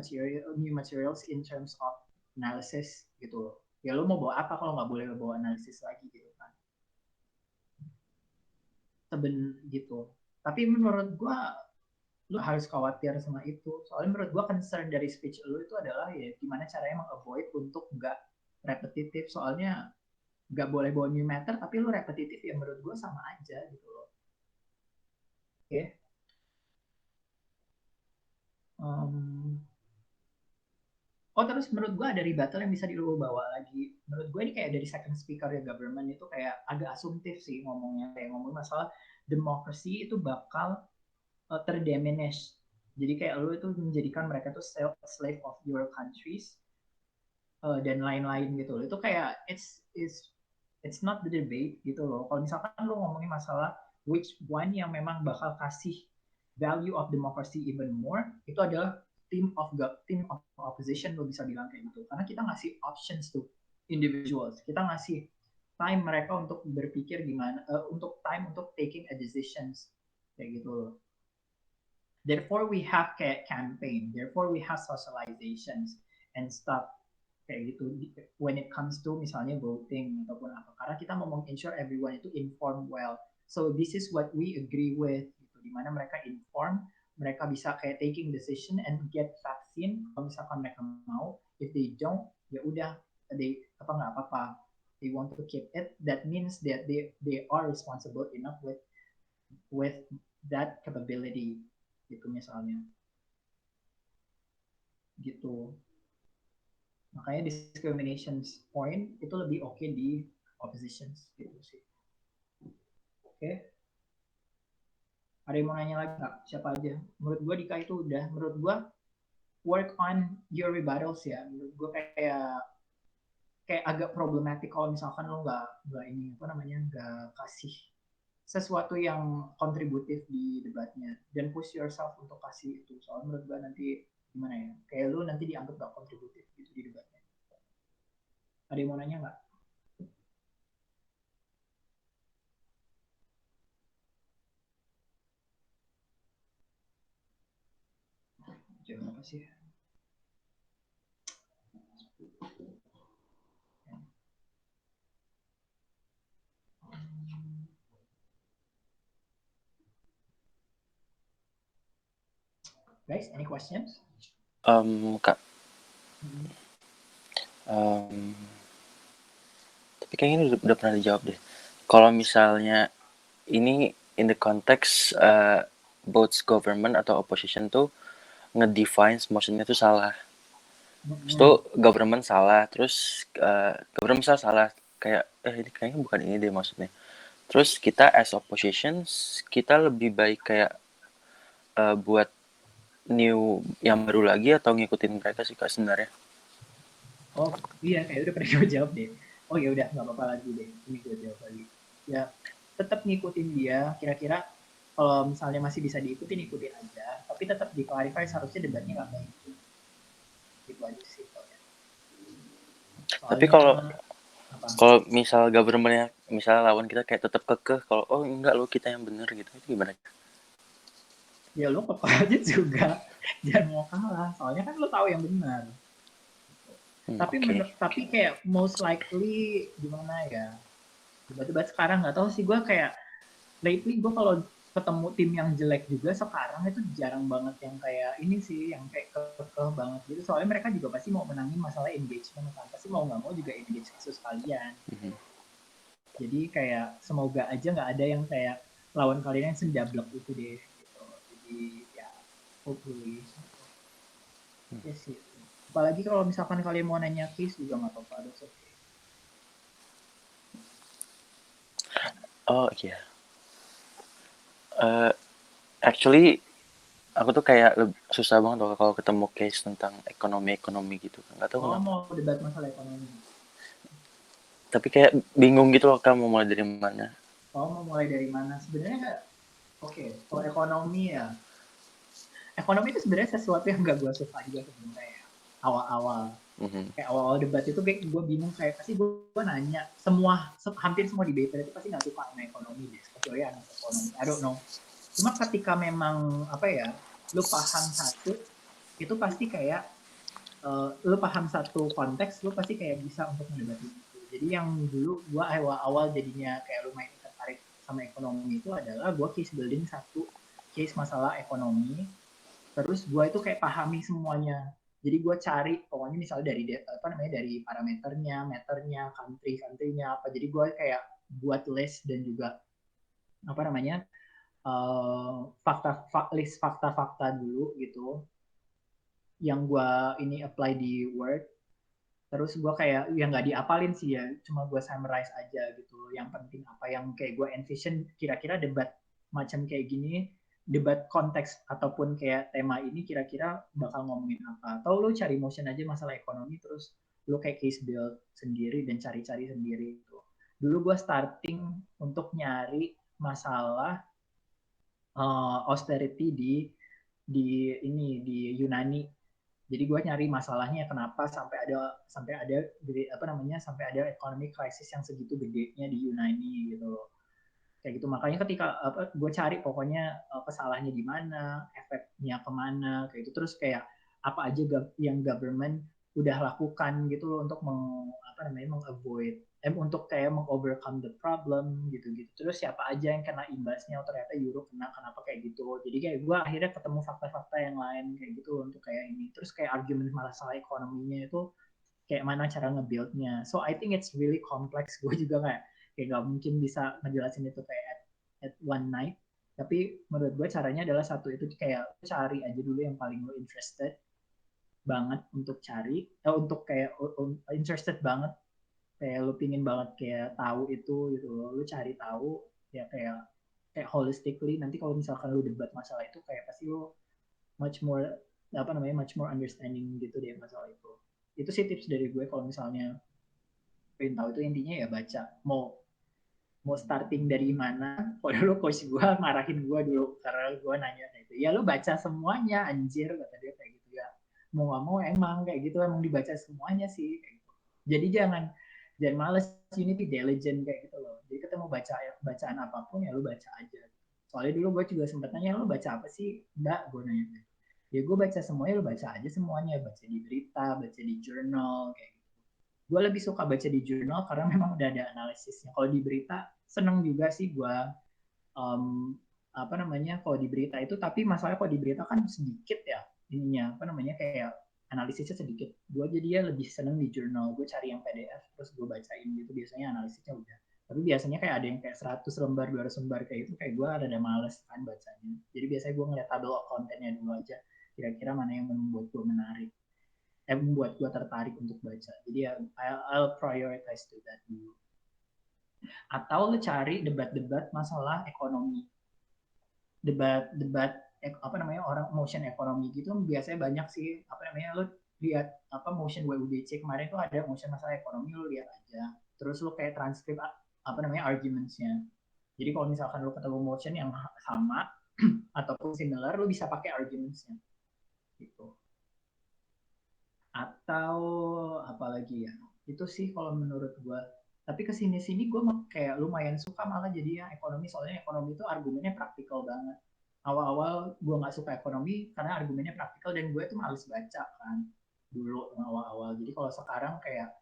materials in terms of analysis gitu. Ya lo mau bawa apa kalau nggak boleh bawa analisis lagi gitu kan? Gitu. Tapi menurut gua lo harus khawatir sama itu. Soalnya menurut gua concern dari speech lo itu adalah ya gimana caranya meng-avoid untuk nggak repetitif. Soalnya nggak boleh bawa new matter tapi lo repetitif ya menurut gua sama aja gitu loh. Oke. Okay. Oh terus menurut gue ada rebuttal yang bisa bawa lagi. Menurut gue ini kayak dari second speaker ya government itu kayak agak asumtif sih ngomongnya. Kayak ngomong masalah demokrasi itu bakal terdiminish. Jadi kayak lu itu menjadikan mereka tuh slave of your countries dan lain-lain gitu. Itu kayak it's not the debate gitu loh. Kalau misalkan lu ngomongin masalah which one yang memang bakal kasih value of democracy even more, itu adalah team of opposition lo bisa bilang kayak gitu. Karena kita ngasih options to individuals. Kita ngasih time mereka untuk berpikir gimana, untuk time untuk taking a decisions kayak gitu loh. Therefore we have kayak campaign. Therefore we have socializations and stuff kayak gitu when it comes to misalnya voting ataupun apa, karena kita mau ensure everyone itu informed well, so this is what we agree with gitu, dimana mereka inform, mereka bisa kayak taking decision and get vaccine kalau misalkan mereka mau, if they don't ya udah they nggak apa-apa, they want to keep it, that means that they are responsible enough with that capability gitu misalnya gitu. Makanya discrimination point itu lebih oke di oppositions gitu sih. Oke. Ada yang mau nanya lagi nggak? Siapa aja? Menurut gue Dika itu udah. Menurut gue work on your rebuttals ya. Menurut gue kayak agak problematik kalau misalkan lo nggak ini apa namanya nggak kasih sesuatu yang kontributif di debatnya dan push yourself untuk kasih itu. Soalnya menurut gue nanti gimana ya? Kayak lo nanti dianggap nggak kontributif gitu di debatnya. Ada yang mau nanya nggak? Terima kasih. Guys, any questions? Kak, tapi kayaknya udah pernah dijawab deh. Kalau misalnya ini in the context both government atau opposition tuh ngedefine motionnya tuh salah. Terus tuh government salah, terus government salah kayak ini kayaknya bukan ini deh maksudnya. Terus kita as opposition kita lebih baik kayak buat new yang baru lagi atau ngikutin mereka sih Kak sebenarnya. Oh iya kayak udah pernah gue jawab deh. Oh ya udah nggak apa-apa lagi deh. Ini gue jawab lagi. Ya tetap ngikutin dia. Kira-kira kalau misalnya masih bisa diikutin ikutin aja. Tapi tetap di-clarify seharusnya debatnya nggak kayak gitu. Gitu aja sih. Tapi kalau misal governmentnya misalnya lawan kita kayak tetap kekeh kalau oh enggak lo kita yang bener gitu itu gimana? Ya lo kekeh aja juga. Jangan mau kalah. Soalnya kan lo tahu yang benar. Tapi kayak most likely gimana ya? Debat-debat sekarang nggak tahu sih gue kayak lately gue kalau ketemu tim yang jelek juga sekarang itu jarang banget yang kayak ini sih yang kayak kekeh banget gitu, soalnya mereka juga pasti mau menangin masalah engagement kan, pasti mau nggak mau juga engage kasus kalian. Jadi kayak semoga aja nggak ada yang kayak lawan kalian yang sendablek itu deh gitu. Jadi ya hopefully ya sih, apalagi kalau misalkan kalian mau nanya case juga nggak apa-apa, ada Oh iya. Eh, Actually aku tuh kayak susah banget loh kalau ketemu case tentang ekonomi gitu. Nggak tahu Oh, kenapa. mau debat masalah ekonomi. Tapi kayak bingung gitu loh kamu mulai dari mana. Oh, mau mulai dari mana? Sebenarnya, oke, kalau ekonomi ya, ekonomi itu sebenarnya sesuatu yang gak gue suka juga sebenarnya ya. Awal-awal, Mhm. kayak awal-awal debat itu kayak gue bingung, kayak pasti gue nanya, hampir semua debater itu pasti gak suka sama ekonomi deh, kecuali anak ekonomi, I don't know. Cuma ketika memang, apa ya, lu paham satu, itu pasti kayak, lu paham satu konteks, lu pasti kayak bisa untuk mendebatin itu. Jadi yang dulu gue awal-awal jadinya kayak lumayan tertarik sama ekonomi itu adalah gue case building satu case masalah ekonomi, terus gue itu kayak pahami semuanya. Jadi gue cari pokoknya misalnya dari apa namanya, dari parameternya, meternya, country-nya apa. Jadi gue kayak buat list dan juga apa namanya, list fakta-fakta dulu gitu yang gue ini apply di Word. Terus gue kayak ya nggak diapalin sih ya, cuma gue summarize aja gitu yang penting apa yang kayak gue envision kira-kira debat macam kayak gini, debat konteks ataupun kayak tema ini kira-kira bakal ngomongin apa. Atau lu cari motion aja masalah ekonomi, terus lu kayak case build sendiri dan cari-cari sendiri itu. Dulu gue starting untuk nyari masalah austerity di Yunani. Jadi gue nyari masalahnya kenapa sampai ada apa namanya, sampai ada economic crisis yang segitu gedenya di Yunani gitu loh. Kayak gitu, makanya ketika apa gue cari pokoknya kesalahannya di mana, efeknya kemana, kayak itu. Terus kayak apa aja yang government udah lakukan gitu loh untuk apa namanya, mengavoid untuk kayak mengovercome the problem gitu-gitu. Terus siapa aja yang kena imbasnya, oh ternyata Euro kena, kenapa kayak gitu. Jadi kayak gue akhirnya ketemu fakta-fakta yang lain kayak gitu loh untuk kayak ini. Terus kayak argumen masalah ekonominya itu kayak mana cara nge-build-nya. So I think it's really complex. Gue juga kayak gak mungkin bisa ngejelasin itu kayak at one night. Tapi menurut gue caranya adalah satu, itu kayak cari aja dulu yang paling lo interested banget untuk cari, untuk kayak interested banget, kayak lu pingin banget kayak tahu itu gitu loh, lu cari tahu ya, kayak holistically. Nanti kalau misalkan lu debat masalah itu kayak pasti lu much more apa namanya, much more understanding gitu deh masalah itu sih tips dari gue kalau misalnya pengen tahu. Itu intinya ya baca, mau mau starting dari mana. Kalau dulu coach gue marahin gue dulu karena gue nanya itu, ya lu baca semuanya anjir, kata dia kayak gitu ya. Mau gak mau emang kayak gitu, emang dibaca semuanya sih kayak gitu. Jadi jangan males, you need to be diligent kayak gitu loh. Jadi kita mau baca bacaan apapun ya lu baca aja. Soalnya dulu gue juga sempat nanya, lu baca apa sih Mbak, gue nanya. Ya gue baca semuanya, lu baca aja semuanya, baca di berita, baca di jurnal kayak gitu. Gue lebih suka baca di jurnal karena memang udah ada analisisnya. Kalau di berita seneng juga sih gue, um, apa namanya, kalau di berita itu. Tapi masalahnya kalau di berita kan sedikit ya ininya, apa namanya, kayak analisisnya sedikit. Gue jadi ya lebih seneng di jurnal. Gue cari yang PDF terus gue bacain gitu, biasanya analisisnya udah. Tapi biasanya kayak ada yang kayak 100 lembar 200 lembar kayak itu, kayak gue ada males kan bacanya. Jadi biasanya gue ngeliat tabel kontennya dulu aja, kira-kira mana yang membuat gue menarik, membuat gue tertarik untuk baca. Jadi ya I'll prioritize to that dulu. Atau lo cari debat-debat masalah ekonomi, debat-debat apa namanya, orang motion ekonomi gitu biasanya banyak sih. Apa namanya, lo lihat apa motion WUDC kemarin tuh ada motion masalah ekonomi, lo lihat aja. Terus lo kayak transkrip apa namanya, argumentsnya. Jadi kalau misalkan lo ketemu motion yang sama ataupun similar, lo bisa pakai argumentsnya gitu. Atau apalagi ya, itu sih kalau menurut gue. Tapi kesini-sini gue kayak lumayan suka malah jadi ya ekonomi. Soalnya ekonomi itu argumennya praktikal banget. Awal-awal gue nggak suka ekonomi karena argumennya praktikal dan gue tuh males baca kan dulu awal-awal. Jadi kalau sekarang kayak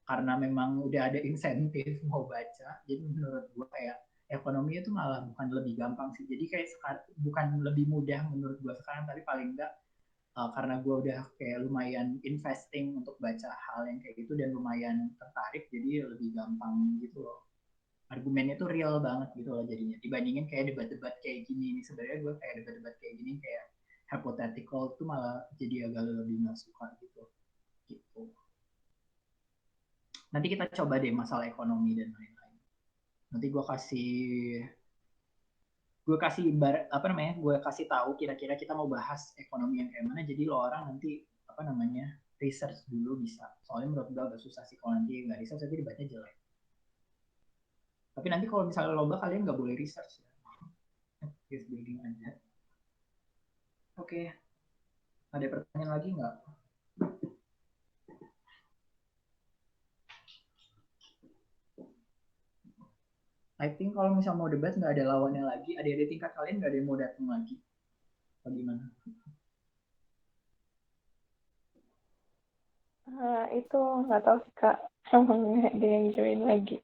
karena memang udah ada insentif mau baca, jadi menurut gue kayak ekonomi itu malah bukan lebih gampang sih. Jadi kayak sekarang bukan lebih mudah menurut gue sekarang, tapi paling enggak karena gue udah kayak lumayan investing untuk baca hal yang kayak gitu dan lumayan tertarik, jadi lebih gampang gitu loh. Argumennya tuh real banget gitu loh jadinya, dibandingin kayak debat-debat kayak gini. Ini sebenarnya gue kayak debat-debat kayak gini kayak hypothetical tuh malah jadi agak lebih nggak suka gitu. Nanti kita coba deh masalah ekonomi dan lain-lain. Nanti gue kasih tahu kira-kira kita mau bahas ekonomi yang kayak mana. Jadi lo orang nanti research dulu bisa. Soalnya menurut gue agak susah sih kalau nanti nggak research nanti debatnya jelek. Tapi nanti kalau misalnya lomba kalian nggak boleh research ya. Just building aja. Oke. Ada pertanyaan lagi nggak? I think kalau misalnya mau debat nggak ada lawannya lagi, ada tingkat kalian nggak ada yang mau datang lagi? Bagaimana? Itu nggak tahu sih Kak, emang nggak ada yang join lagi.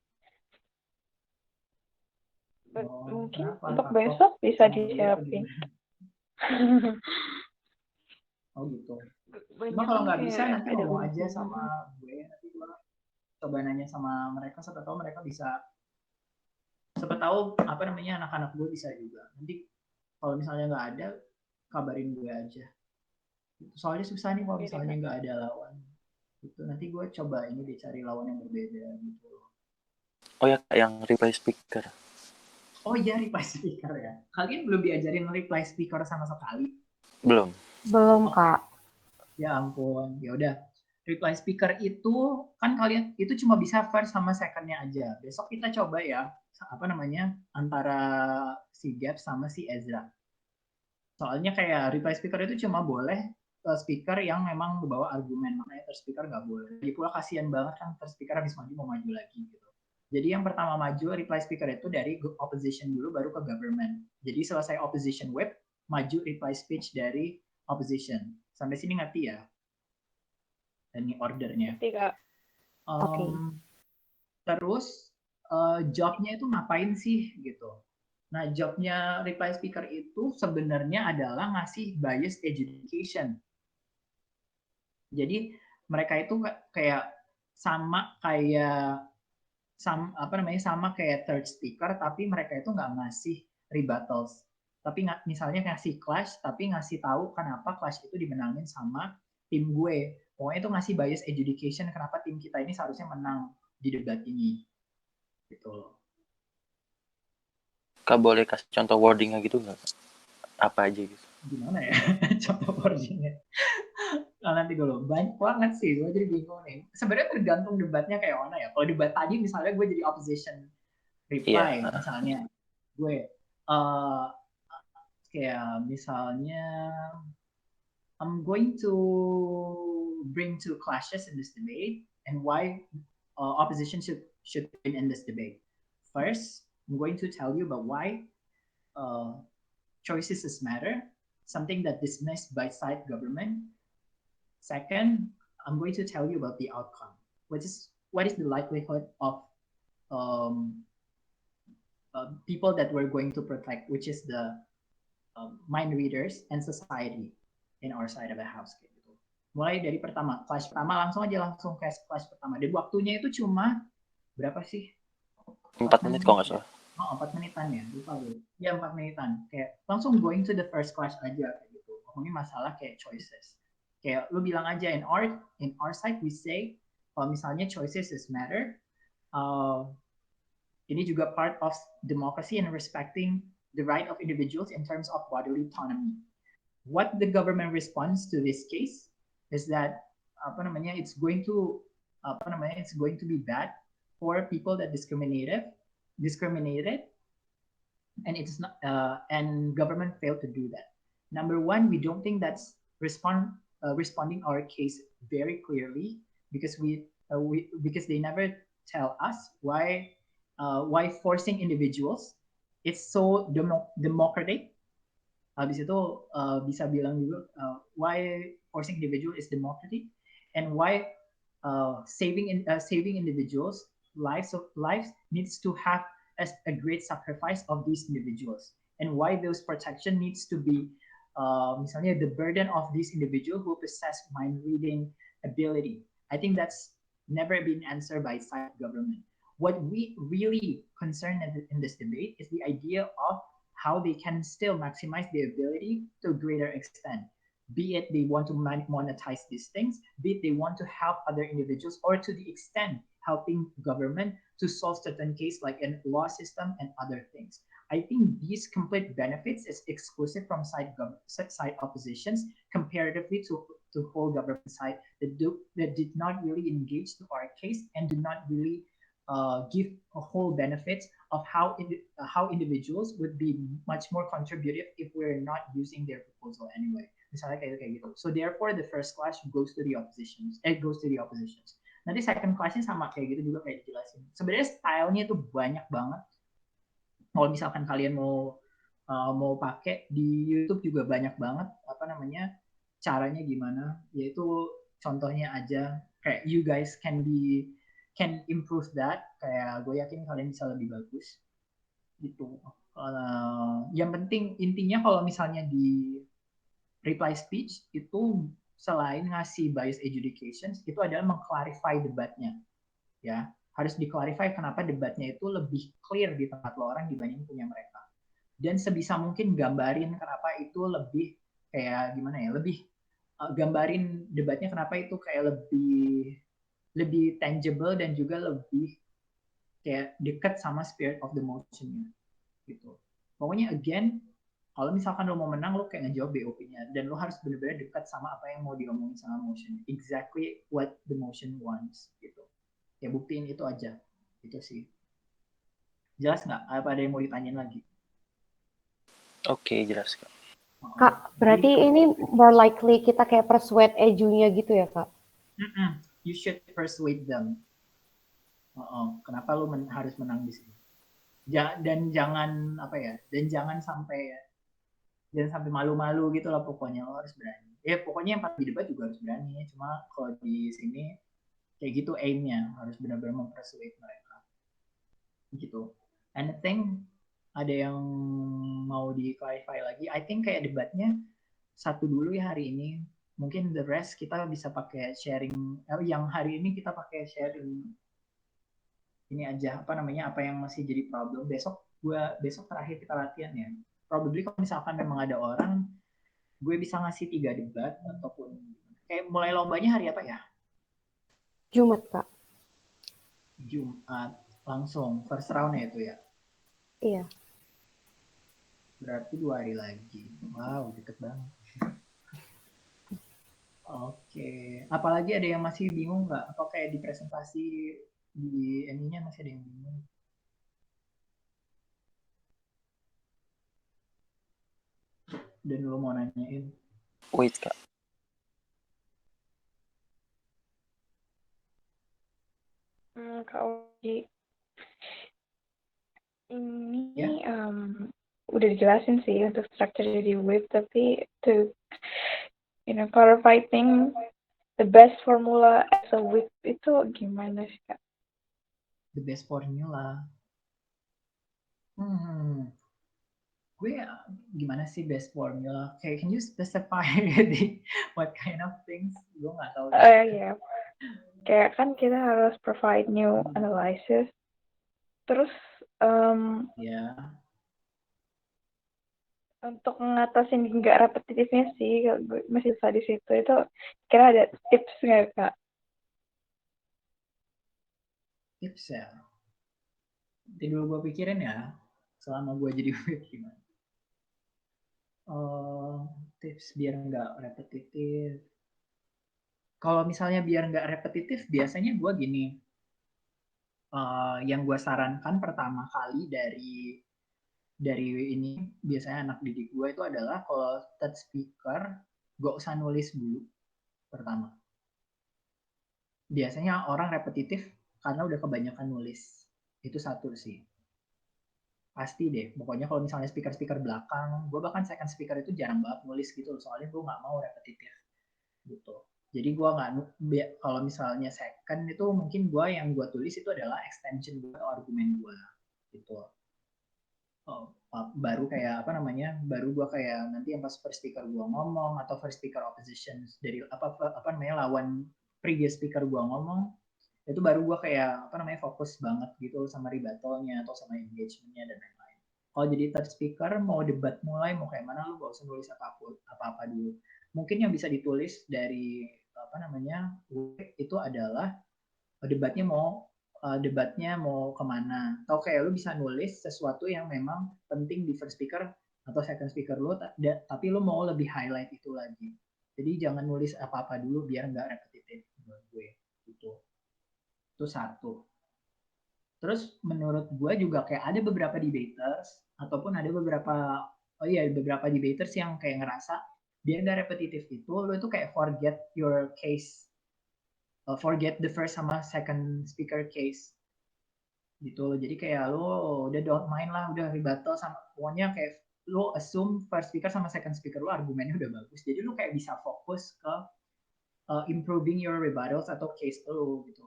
Mungkin kenapa? untuk Takut besok bisa sama gue atau disiapin. gimana? Oh gitu. Cuma Banyak kalau kan nggak bisa kayak nanti ada ngomong aja ujian. sama gue. Nanti gue coba nanya sama mereka, siapa tahu mereka bisa. Siapa tahu anak-anak gue bisa juga. Nanti kalau misalnya nggak ada, kabarin gue aja. Soalnya susah nih kalau misalnya nggak ada lawan. Gitu. Nanti gue coba ini deh cari lawan yang berbeda gitu. Oh ya, yang reply speaker. Oh iya, reply speaker ya. Kalian belum diajarin reply speaker sama sekali? Belum. Belum, Kak. Ya ampun. Ya udah. Reply speaker itu kan kalian itu cuma bisa first sama second-nya aja. Besok kita coba ya antara si Gap sama si Ezra. Soalnya kayak reply speaker itu cuma boleh speaker yang memang membawa argumen, makanya speaker nggak boleh. Jadi pula kasihan banget kan speaker habis maju mau maju lagi gitu. Jadi yang pertama maju reply speaker itu dari opposition dulu baru ke government. Jadi selesai opposition web, maju reply speech dari opposition. Sampai sini ngerti ya? Dan ini ordernya. Ngerti Kak. Oke. Terus jobnya itu ngapain sih gitu. Nah, jobnya reply speaker itu sebenarnya adalah ngasih bias education. Jadi mereka itu kayak sama kayak third speaker, tapi mereka itu nggak ngasih rebuttals. Tapi misalnya ngasih clash, tapi ngasih tahu kenapa clash itu dimenangin sama tim gue. Pokoknya itu ngasih bias education kenapa tim kita ini seharusnya menang di debat ini. Gitu loh. Kak boleh kasih contoh wordingnya gitu nggak? Apa aja gitu? Gimana ya contoh wordingnya? Nah, nanti dulu banyak banget sih, gue jadi bingung nih. Sebenarnya tergantung debatnya kayak mana ya. Kalau debat tadi misalnya gue jadi opposition reply, misalnya gue kayak misalnya I'm going to bring two clashes in this debate and why opposition should win in this debate. First, I'm going to tell you about why choices matter, something that dismissed by side government. Second, I'm going to tell you about the outcome. What is the likelihood of people that we're going to protect, which is the mind readers and society in our side of the house. Gitu. Mulai dari clash pertama langsung clash pertama. Dan waktunya itu cuma berapa sih? 4 menit kok nggak salah. Oh, 4 menitan ya, lupa gue. Ya 4 menitan. Kayak langsung going to the first clash aja kayak gitu. Ngomongin masalah kayak choices. Kayak lu bilang aja in our side we say kalau misalnya choices matter. Ini juga part of democracy and respecting the right of individuals in terms of bodily autonomy. What the government responds to this case is that it's going to be bad for people that discriminated, and it's not and government failed to do that. Number one, we don't think that's responding our case very clearly because because they never tell us why forcing individuals it's so democratic. Habis itu bisa bilang juga why forcing individual is democratic and why saving individuals lives needs to have a great sacrifice of these individuals and why those protection needs to be misalnya the burden of these individual who possess mind reading ability. I think that's never been answered by side government. What we really concerned in this debate is the idea of how they can still maximize their ability to a greater extent. Be it they want to monetize these things, be it they want to help other individuals, or to the extent helping government to solve certain case like in law system and other things. I think these complete benefits is exclusive from side oppositions comparatively to whole government side that did not really engage to our case and did not really give a whole benefits of how individuals would be much more contributive if we're not using their proposal anyway. Misalnya kayak gitu. So therefore the first class goes to the oppositions. Nanti second classnya sama kayak gitu juga kayak dijelasin. Sebenarnya stylenya itu banyak banget. Kalau misalkan kalian mau pakai di YouTube juga banyak banget caranya gimana, yaitu contohnya aja kayak you guys can improve that, kayak gue yakin kalian bisa lebih bagus gitu. Yang penting intinya kalau misalnya di reply speech itu selain ngasih bias education itu adalah mengclarify debatnya ya. Harus diklarify kenapa debatnya itu lebih clear di tempat lo orang dibanding punya mereka. Dan sebisa mungkin gambarin kenapa itu lebih kayak gimana ya, lebih gambarin debatnya kenapa itu kayak lebih tangible dan juga lebih kayak dekat sama spirit of the motion-nya gitu. Pokoknya again, kalau misalkan lo mau menang, lo kayak ngejawab BOP-nya dan lo harus benar-benar dekat sama apa yang mau diomongin sama motion. Exactly what the motion wants gitu. Ya buktiin itu aja, itu sih. Jelas nggak? Apa ada yang mau ditanyain lagi? Oke, jelas Kak. Kak, berarti ini more likely kita kayak persuade Ejunya gitu ya Kak? You should persuade them. Kenapa lu harus menang di sini? Dan jangan jangan sampai malu-malu gitu lah, pokoknya lo harus berani. Ya pokoknya yang di debat juga harus berani. Cuma kalau di sini kayak gitu aimnya, harus benar-benar mempersuade mereka gitu. Anything, ada yang mau di-clarify lagi? I think kayak debatnya satu dulu ya hari ini, mungkin the rest kita bisa pakai sharing, yang hari ini kita pakai sharing ini aja, apa yang masih jadi problem. Besok terakhir kita latihan ya, probably kalau misalkan memang ada orang, gue bisa ngasih 3 debat ataupun kayak mulai lombanya hari apa ya? Jumat Kak. Jumat langsung first round ya itu ya? Iya. Berarti 2 hari lagi. Wow, deket banget. Oke. Apalagi ada yang masih bingung nggak? Apa kayak di presentasi di ininya masih ada yang bingung? Dan lo mau nanyain? Wait Kak. Kalau ini Ya. Udah dijelasin sih untuk struktur di web, tapi to clarify thing, the best formula as a web itu gimana sih Kak? The best formula. Gue gimana sih best formula? Kayak can you specify what kind of things? Gue nggak tahu. Iya. Kayak kan kita harus provide new analysis. Terus untuk ngatasin nggak repetitifnya sih, kalau gue masih susah di situ, itu kira ada tips nggak Kak? Tips ya? Nanti dulu gue pikirin ya, selama gue jadi web gimana. Tips biar nggak repetitif. Kalau misalnya biar nggak repetitif, biasanya gue gini. Yang gue sarankan pertama kali dari ini biasanya anak didik gue itu adalah kalau third speaker gak usah nulis dulu pertama. Biasanya orang repetitif karena udah kebanyakan nulis. Itu satu sih. Pasti deh. Pokoknya kalau misalnya speaker belakang, gue bahkan second speaker itu jarang banget nulis gitu. Soalnya gue nggak mau repetitif gitu. Jadi gue nggak, kalau misalnya second itu mungkin yang gue tulis itu adalah extension gue atau argumen gue gitu. Baru kayak baru gue kayak nanti yang pas first speaker gue ngomong atau first speaker opposition dari lawan previous speaker gue ngomong, itu baru gue kayak fokus banget gitu sama rebuttalnya atau sama engagementnya dan lain-lain. Kalau jadi third speaker mau debat mulai mau kayak mana, lu gak usah nulis apa-apa dulu. Mungkin yang bisa ditulis dari itu adalah debatnya mau debatnya mau kemana, atau kayak lu bisa nulis sesuatu yang memang penting di first speaker atau second speaker lu, tapi lu mau lebih highlight itu lagi. Jadi jangan nulis apa-apa dulu biar nggak repetitif menurut gue gitu. Itu satu. Terus menurut gue juga kayak ada beberapa debaters ataupun ada beberapa debaters yang kayak ngerasa dia nggak repetitif itu, lo itu kayak forget your case, forget the first sama second speaker case gitu. Jadi kayak lo udah don't mind lah, udah rebuttal sama pokoknya kayak lo assume first speaker sama second speaker lo argumennya udah bagus. Jadi lo kayak bisa fokus ke improving your rebuttals atau case lo gitu.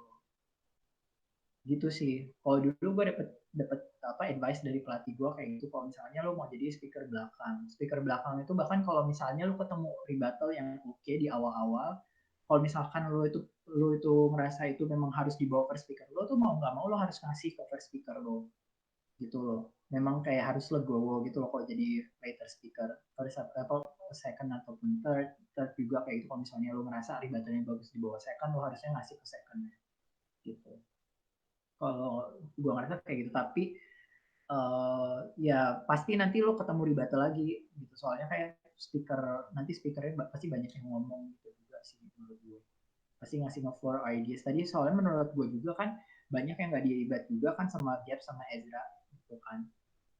Gitu sih. Kalau dulu gue dapet advice dari pelatih gue kayak gitu. Kalau misalnya lo mau jadi speaker belakang itu bahkan kalau misalnya lo ketemu rebuttal yang oke di awal-awal, kalau misalkan lo itu merasa itu memang harus dibawa first speaker lo tuh mau nggak mau lo harus ngasih ke first speaker lo gitu loh. Memang kayak harus legowo gitu loh kalau jadi later speaker. Second ataupun third juga kayak gitu. Kalau misalnya lo ngerasa rebuttalnya bagus di bawah second, lo harusnya ngasih ke second gitu. Kalau gue ngerasa kayak gitu, tapi ya pasti nanti lo ketemu rebuttal lagi gitu, soalnya kayak speakernya pasti banyak yang ngomong gitu juga sih menurut gue, pasti ngasih nge-floor ideas tadi. Soalnya menurut gue juga kan banyak yang nggak diribat juga kan sama Jeff sama Ezra gitu kan.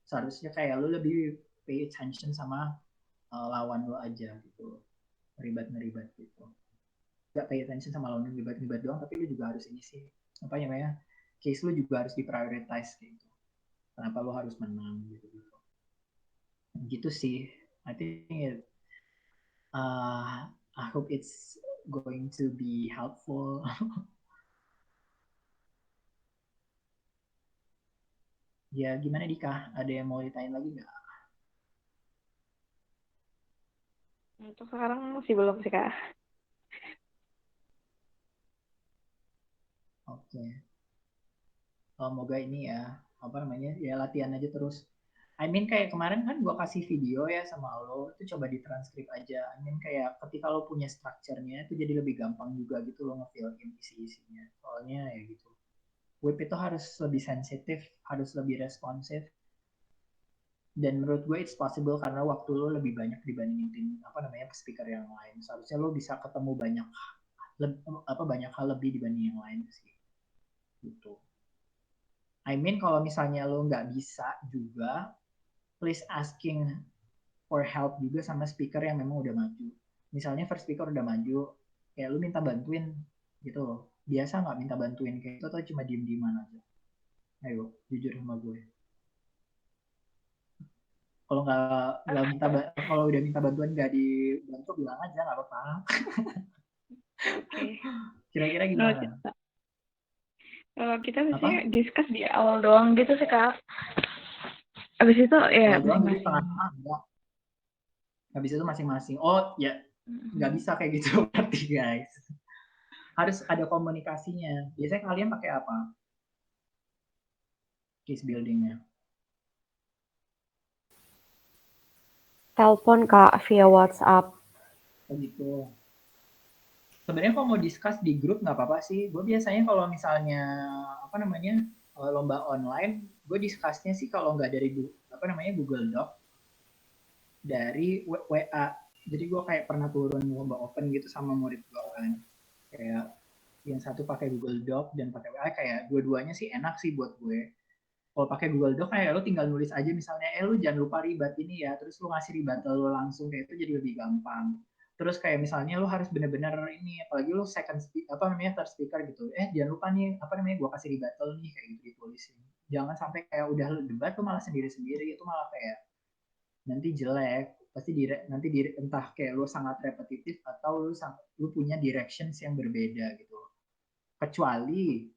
Seharusnya kayak lo lebih pay attention sama lawan lo aja gitu, ngeribat gitu, nggak pay attention sama lawan ngeribat doang, tapi lo juga harus ini sih apa namanya, case lo juga harus diprioritize gitu, kenapa lo harus menang gitu sih. I think I hope it's going to be helpful. Ya gimana Dika, ada yang mau ditanyain lagi nggak? Untuk sekarang masih belum sih Kak. Oke, semoga ini ya apa namanya ya latihan aja terus. I mean kayak kemarin kan gua kasih video ya sama lo, itu coba ditranskrip aja. I mean kayak ketika lo punya strukturnya itu jadi lebih gampang juga gitu lo nge-fill in isi-isinya. Soalnya ya gitu. Whip itu harus lebih sensitif, harus lebih responsif. Dan menurut gue it's possible karena waktu lo lebih banyak dibandingin speaker yang lain. Seharusnya lo bisa ketemu banyak hal lebih dibanding yang lain sih. Gitu. I mean kalau misalnya lo nggak bisa juga, please asking for help juga sama speaker yang memang udah maju. Misalnya first speaker udah maju, kayak lo minta bantuin gitu loh. Biasa nggak minta bantuin kayak itu atau cuma diem-dieman aja? Ayo, jujur sama gue. Kalau kalau udah minta bantuan nggak dibantu bilang aja nggak apa-apa. Oke. Kira-kira Menurut gimana? kita, kita Apa? biasanya discuss di awal doang gitu sih Kak. Abis itu ya Kalau doang jadi masing-masing. tengah-tengah enggak. Habis itu masing-masing. Oh ya, nggak bisa kayak gitu berarti guys. Harus ada komunikasinya. Biasanya kalian pakai apa? Case buildingnya. Telepon Kak via WhatsApp. Begitu. Sebenarnya kalau mau discuss di grup nggak apa-apa sih. Gue biasanya kalau misalnya lomba online, gue discussnya sih kalau nggak dari Google Doc, dari WA. Jadi gue kayak pernah turun lomba open gitu sama murid gue kan. Kayak yang satu pakai Google Doc dan pakai WA, kayak dua-duanya sih enak sih buat gue. Kalau pakai Google Doc kayak lo tinggal nulis aja misalnya, lu jangan lupa ribat ini ya, terus lo ngasih ribat lo langsung, kayak itu jadi lebih gampang. Terus kayak misalnya lo harus bener-bener ini, apalagi lo third speaker gitu, jangan lupa nih gue kasih ribat nih, kayak gitu ditulisin. Jangan sampai kayak udah lo debat lo malah sendiri-sendiri, itu malah kayak nanti jelek. Pasti nanti entah kayak lo sangat repetitif atau lo punya directions yang berbeda gitu. Kecuali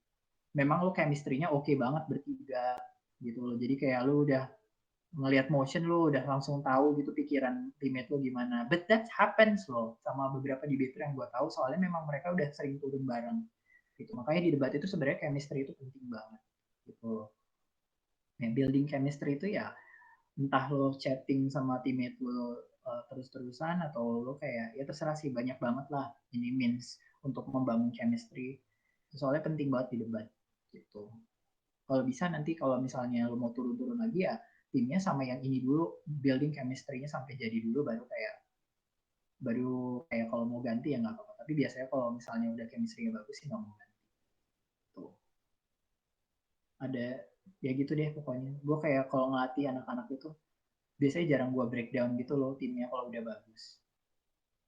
memang lo chemistry-nya oke banget bertiga gitu loh. Jadi kayak lo udah ngelihat motion, lo udah langsung tahu gitu pikiran teammate lo gimana. But that happens loh sama beberapa debater yang gue tahu, soalnya memang mereka udah sering turun bareng gitu. Makanya di debat itu sebenarnya chemistry itu penting banget gitu. Nah, building chemistry itu ya entah lo chatting sama teammate lo terus-terusan atau lo kayak ya terserah sih, banyak banget lah ini means untuk membangun chemistry. Soalnya penting banget di debat gitu. Kalau bisa nanti kalau misalnya lo mau turun-turun lagi ya timnya sama yang ini dulu, building chemistry-nya sampai jadi dulu, baru kayak kalau mau ganti ya nggak apa-apa. Tapi biasanya kalau misalnya udah chemistry-nya bagus sih nggak mau ganti. Tuh. Ada ya gitu deh pokoknya. Gue kayak kalau ngelatih anak-anak itu biasanya jarang gue breakdown gitu loh timnya kalau udah bagus.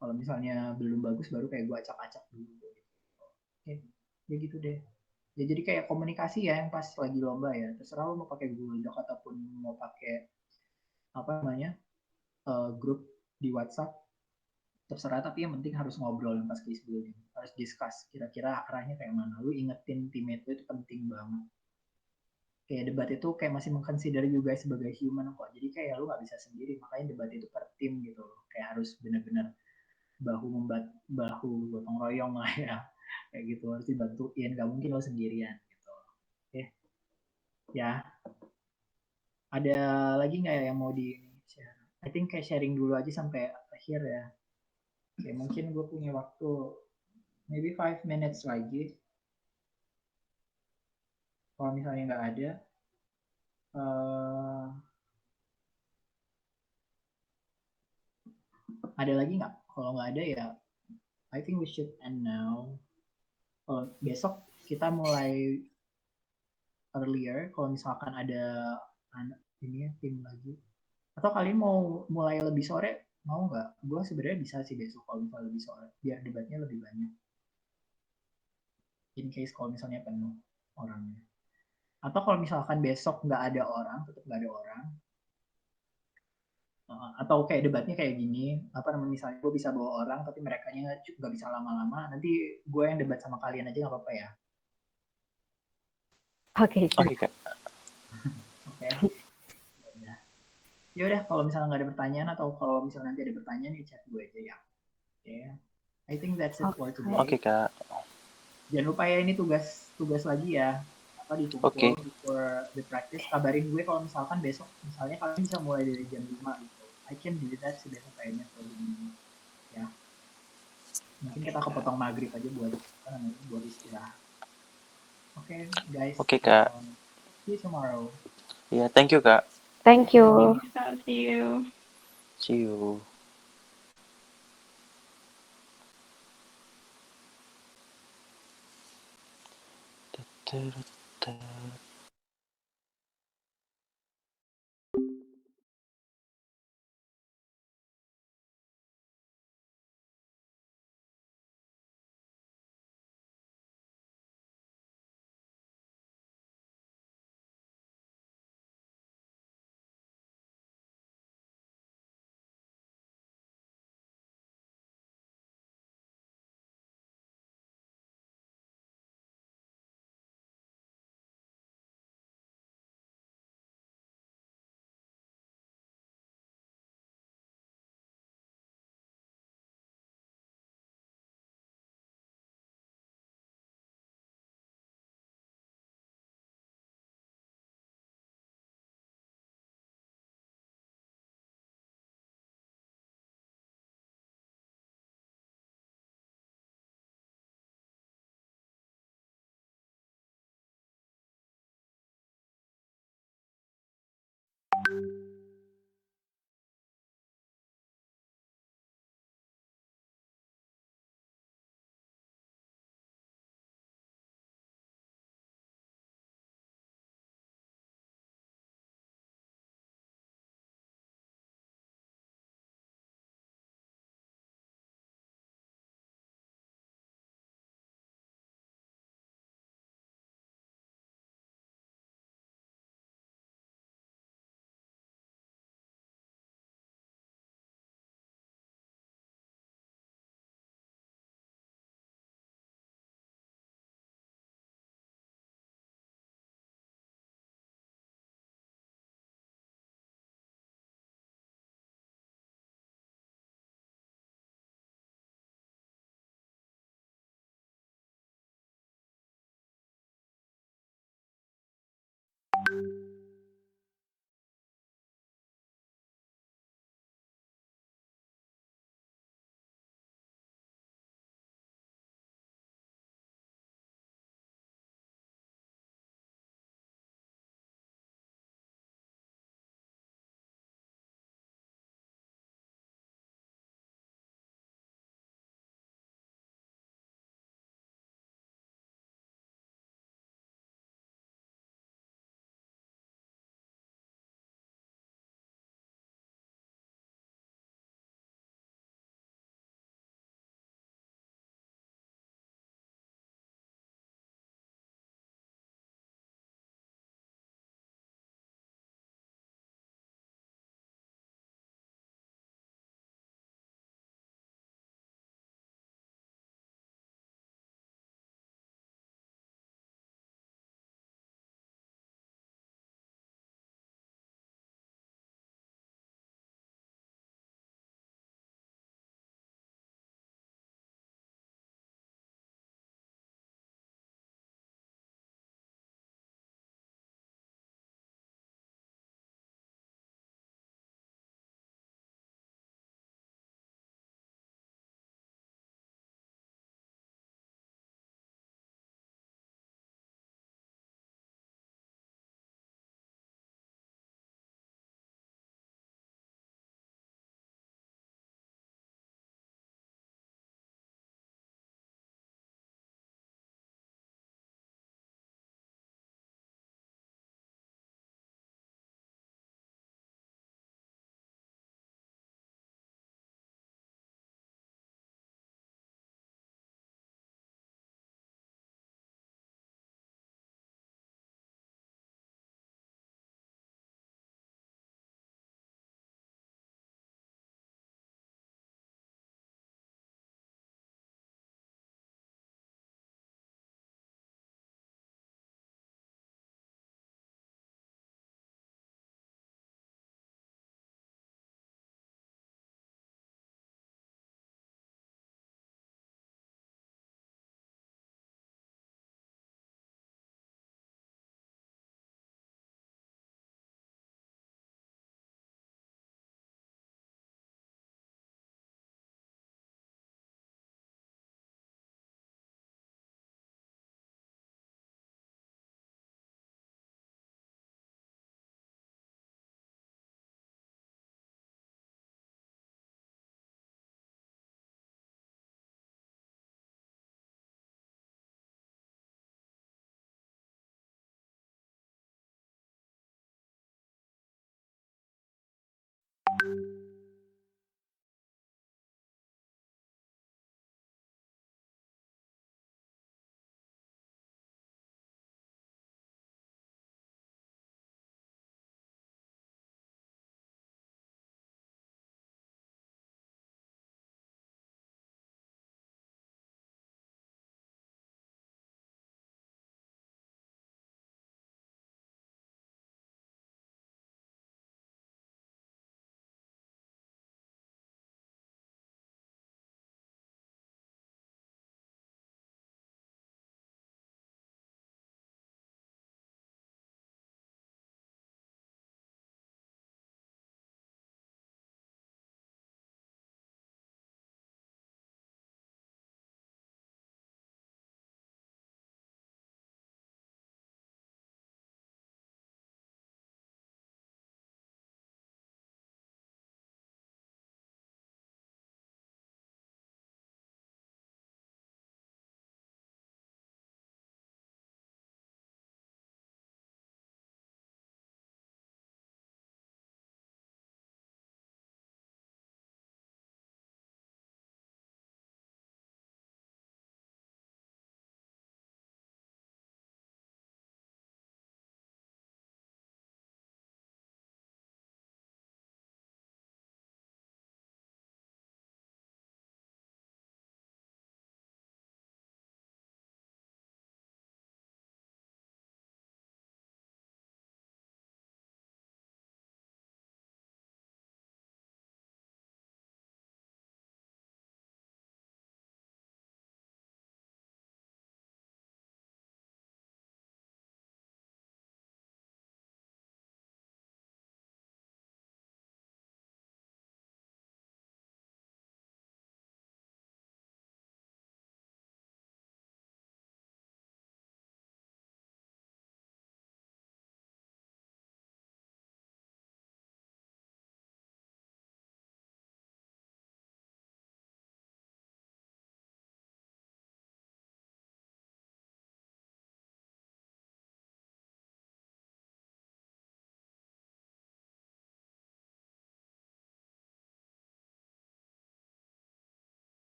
Kalau misalnya belum bagus baru kayak gue acak-acak dulu gitu. Ya gitu deh. Ya jadi kayak komunikasi ya yang pas lagi lomba ya. Terserah lo mau pakai Google Doc ataupun mau pakai apa namanya grup di WhatsApp, terserah, tapi yang penting harus ngobrol yang pas case building, harus discuss kira-kira arahnya kayak mana. Lu ingetin teammate lu itu penting banget. Kayak debat itu kayak masih mengconsider you guys sebagai human kok, jadi kayak lu nggak bisa sendiri, makanya debat itu per tim gitu loh. Kayak harus benar-benar bahu gotong royong lah ya, kayak gitu, harus dibantuin, gak mungkin lo sendirian gitu. Oke ya, ada lagi nggak ya yang mau di share? I think kayak sharing dulu aja sampai akhir ya. Oke, mungkin gue punya waktu maybe 5 minutes lagi. Kalau misalnya nggak ada, ada lagi nggak? Kalau nggak ada ya, I think we should end now. Kalau besok kita mulai earlier. Kalau misalkan ada ini ya tim lagi. Atau kalian mau mulai lebih sore? Mau nggak? Gue sebenarnya bisa sih besok kalau misalnya lebih sore, biar debatnya lebih banyak. In case kalau misalnya penuh orangnya. Atau kalau misalkan besok nggak ada orang, tetap nggak ada orang, atau kayak debatnya kayak gini, apa namanya, misalnya gue bisa bawa orang tapi mereka nggak bisa lama-lama, nanti gue yang debat sama kalian aja nggak apa-apa ya? Oke, Oke Kak. Oke. Ya udah, kalau misalnya nggak ada pertanyaan atau kalau misalnya nanti ada pertanyaan ya chat gue aja ya. Oke. I think that's it for today. Oke Kak. Jangan lupa ya, ini tugas lagi ya, apa dikumpul before the practice. Kabarin gue kalau misalkan besok misalnya kalian bisa mulai dari jam 5 gitu. I can do that sih besok kayaknya for the meeting. Ya. Mungkin kita kepotong maghrib aja buat istirahat. Oke, guys. Oke Kak. See you tomorrow. Ya, thank you Kak. Thank you. See you. See you. Da, da, da, da.